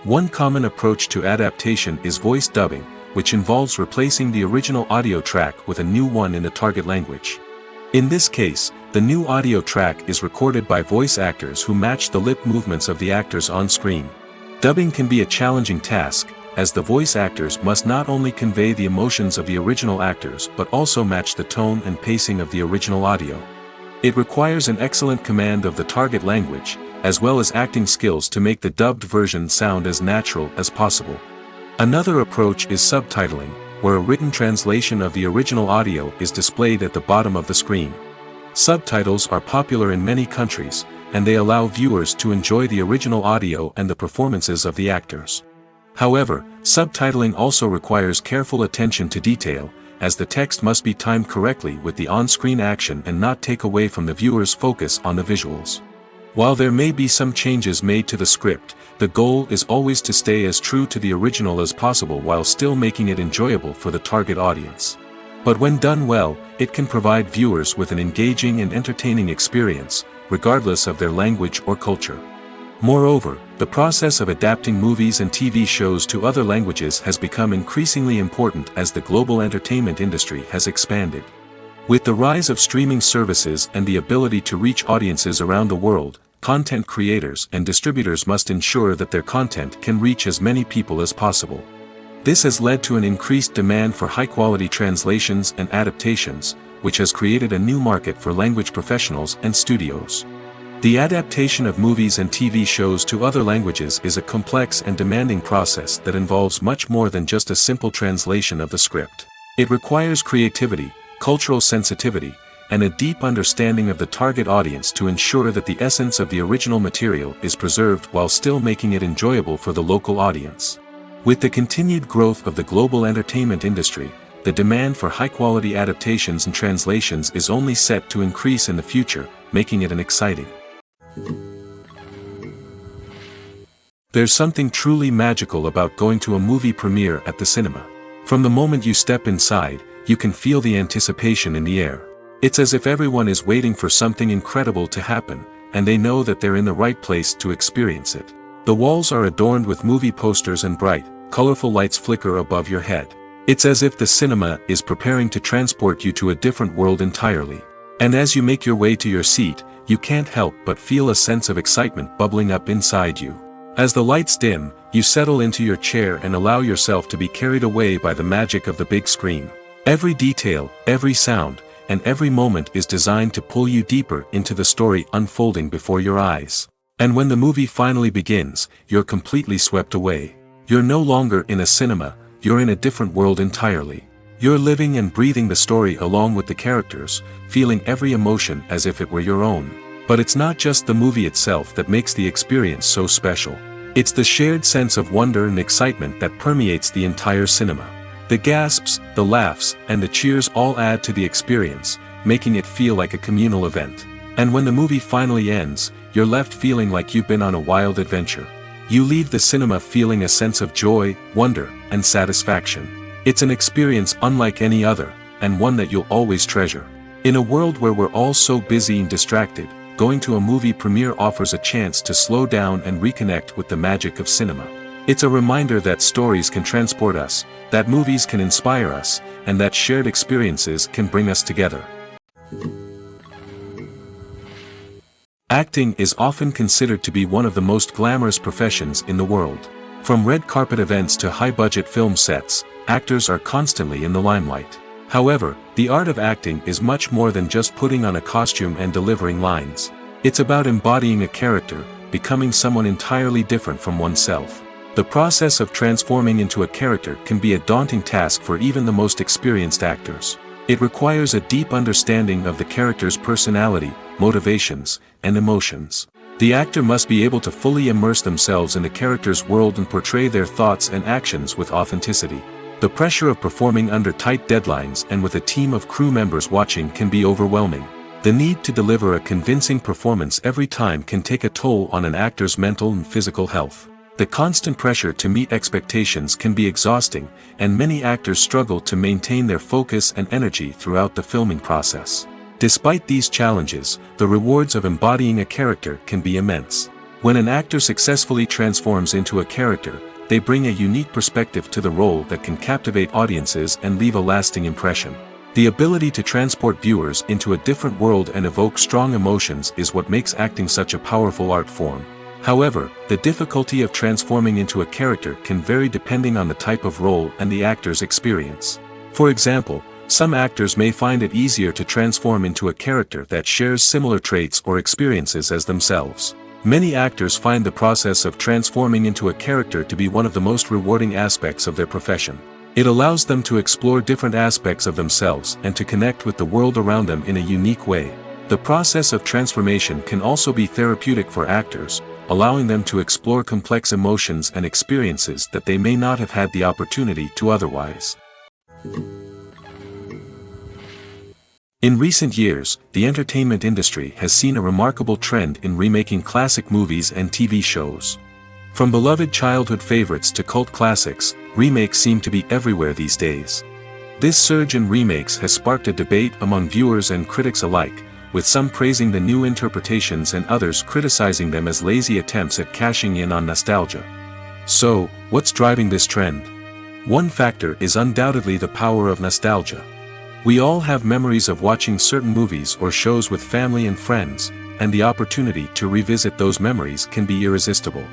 One common approach to adaptation is voice dubbing, which involves replacing the original audio track with a new one in the target language. In this case, the new audio track is recorded by voice actors who match the lip movements of the actors on screen. Dubbing can be a challenging task, as the voice actors must not only convey the emotions of the original actors but also match the tone and pacing of the original audio. It requires an excellent command of the target language, as well as acting skills to make the dubbed version sound as natural as possible. Another approach is subtitling, where a written translation of the original audio is displayed at the bottom of the screen. Subtitles are popular in many countries, and they allow viewers to enjoy the original audio and the performances of the actors. However, subtitling also requires careful attention to detail, as the text must be timed correctly with the on-screen action and not take away from the viewer's focus on the visuals. While there may be some changes made to the script, the goal is always to stay as true to the original as possible while still making it enjoyable for the target audience. But when done well, it can provide viewers with an engaging and entertaining experience, regardless of their language or culture. Moreover, the process of adapting movies and TV shows to other languages has become increasingly important as the global entertainment industry has expanded. With the rise of streaming services and the ability to reach audiences around the world, content creators and distributors must ensure that their content can reach as many people as possible. This has led to an increased demand for high-quality translations and adaptations, which has created a new market for language professionals and studios. The adaptation of movies and TV shows to other languages is a complex and demanding process that involves much more than just a simple translation of the script. It requires creativity, cultural sensitivity, and a deep understanding of the target audience to ensure that the essence of the original material is preserved while still making it enjoyable for the local audience. With the continued growth of the global entertainment industry, the demand for high-quality adaptations and translations is only set to increase in the future, making it an exciting. There's something truly magical about going to a movie premiere at the cinema. From the moment you step inside, you can feel the anticipation in the air. It's as if everyone is waiting for something incredible to happen, and they know that they're in the right place to experience it. The walls are adorned with movie posters and bright, colorful lights flicker above your head. It's as if the cinema is preparing to transport you to a different world entirely. And as you make your way to your seat, you can't help but feel a sense of excitement bubbling up inside you. As the lights dim, you settle into your chair and allow yourself to be carried away by the magic of the big screen. Every detail, every sound, and every moment is designed to pull you deeper into the story unfolding before your eyes. And when the movie finally begins, you're completely swept away. You're no longer in a cinema, you're in a different world entirely. You're living and breathing the story along with the characters, feeling every emotion as if it were your own. But it's not just the movie itself that makes the experience so special. It's the shared sense of wonder and excitement that permeates the entire cinema. The gasps, the laughs, and the cheers all add to the experience, making it feel like a communal event. And when the movie finally ends, you're left feeling like you've been on a wild adventure. You leave the cinema feeling a sense of joy, wonder, and satisfaction. It's an experience unlike any other, and one that you'll always treasure. In a world where we're all so busy and distracted, going to a movie premiere offers a chance to slow down and reconnect with the magic of cinema. It's a reminder that stories can transport us, that movies can inspire us, and that shared experiences can bring us together. Acting is often considered to be one of the most glamorous professions in the world. From red carpet events to high-budget film sets, actors are constantly in the limelight. However, the art of acting is much more than just putting on a costume and delivering lines. It's about embodying a character, becoming someone entirely different from oneself. The process of transforming into a character can be a daunting task for even the most experienced actors. It requires a deep understanding of the character's personality, motivations, and emotions. The actor must be able to fully immerse themselves in the character's world and portray their thoughts and actions with authenticity. The pressure of performing under tight deadlines and with a team of crew members watching can be overwhelming. The need to deliver a convincing performance every time can take a toll on an actor's mental and physical health. The constant pressure to meet expectations can be exhausting, and many actors struggle to maintain their focus and energy throughout the filming process. Despite these challenges, the rewards of embodying a character can be immense. When an actor successfully transforms into a character, they bring a unique perspective to the role that can captivate audiences and leave a lasting impression. The ability to transport viewers into a different world and evoke strong emotions is what makes acting such a powerful art form. However, the difficulty of transforming into a character can vary depending on the type of role and the actor's experience. For example, some actors may find it easier to transform into a character that shares similar traits or experiences as themselves. Many actors find the process of transforming into a character to be one of the most rewarding aspects of their profession. It allows them to explore different aspects of themselves and to connect with the world around them in a unique way. The process of transformation can also be therapeutic for actors, allowing them to explore complex emotions and experiences that they may not have had the opportunity to otherwise. In recent years, the entertainment industry has seen a remarkable trend in remaking classic movies and TV shows. From beloved childhood favorites to cult classics, remakes seem to be everywhere these days. This surge in remakes has sparked a debate among viewers and critics alike, with some praising the new interpretations and others criticizing them as lazy attempts at cashing in on nostalgia. So, what's driving this trend? One factor is undoubtedly the power of nostalgia. We all have memories of watching certain movies or shows with family and friends, and the opportunity to revisit those memories can be irresistible.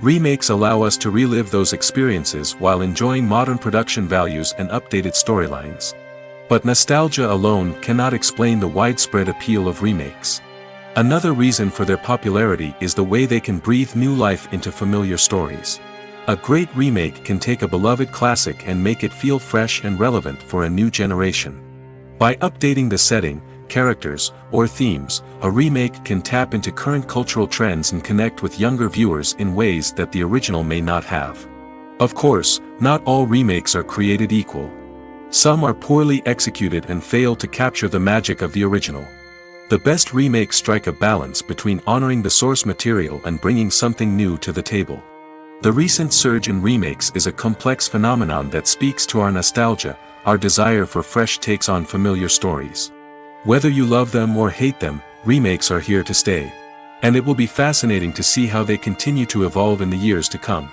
Remakes allow us to relive those experiences while enjoying modern production values and updated storylines. But nostalgia alone cannot explain the widespread appeal of remakes. Another reason for their popularity is the way they can breathe new life into familiar stories. A great remake can take a beloved classic and make it feel fresh and relevant for a new generation. By updating the setting, characters, or themes, a remake can tap into current cultural trends and connect with younger viewers in ways that the original may not have. Of course, not all remakes are created equal. Some are poorly executed and fail to capture the magic of the original. The best remakes strike a balance between honoring the source material and bringing something new to the table. The recent surge in remakes is a complex phenomenon that speaks to our nostalgia, our desire for fresh takes on familiar stories. Whether you love them or hate them, remakes are here to stay. And it will be fascinating to see how they continue to evolve in the years to come.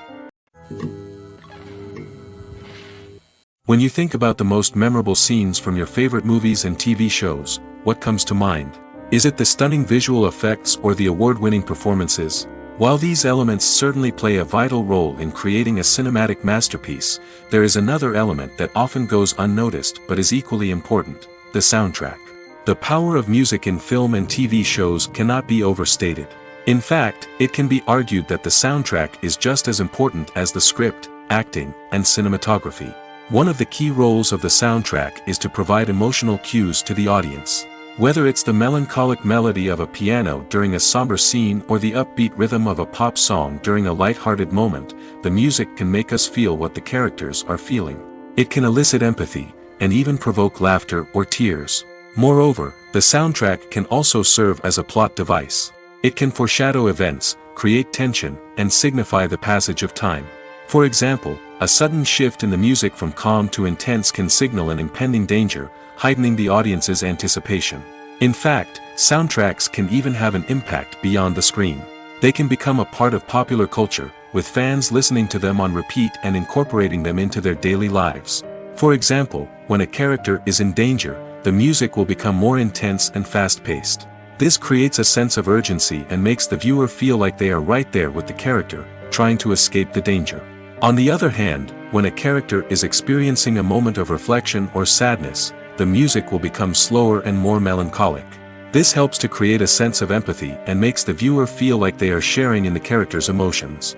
When you think about the most memorable scenes from your favorite movies and TV shows, what comes to mind? Is it the stunning visual effects or the award-winning performances? While these elements certainly play a vital role in creating a cinematic masterpiece, there is another element that often goes unnoticed but is equally important: the soundtrack. The power of music in film and TV shows cannot be overstated. In fact, it can be argued that the soundtrack is just as important as the script, acting, and cinematography. One of the key roles of the soundtrack is to provide emotional cues to the audience. Whether it's the melancholic melody of a piano during a somber scene or the upbeat rhythm of a pop song during a light-hearted moment, the music can make us feel what the characters are feeling. It can elicit empathy, and even provoke laughter or tears. Moreover, the soundtrack can also serve as a plot device. It can foreshadow events, create tension, and signify the passage of time. For example, a sudden shift in the music from calm to intense can signal an impending danger, heightening the audience's anticipation. In fact, soundtracks can even have an impact beyond the screen. They can become a part of popular culture, with fans listening to them on repeat and incorporating them into their daily lives. For example, when a character is in danger, the music will become more intense and fast-paced. This creates a sense of urgency and makes the viewer feel like they are right there with the character, trying to escape the danger. On the other hand, when a character is experiencing a moment of reflection or sadness, the music will become slower and more melancholic. This helps to create a sense of empathy and makes the viewer feel like they are sharing in the character's emotions.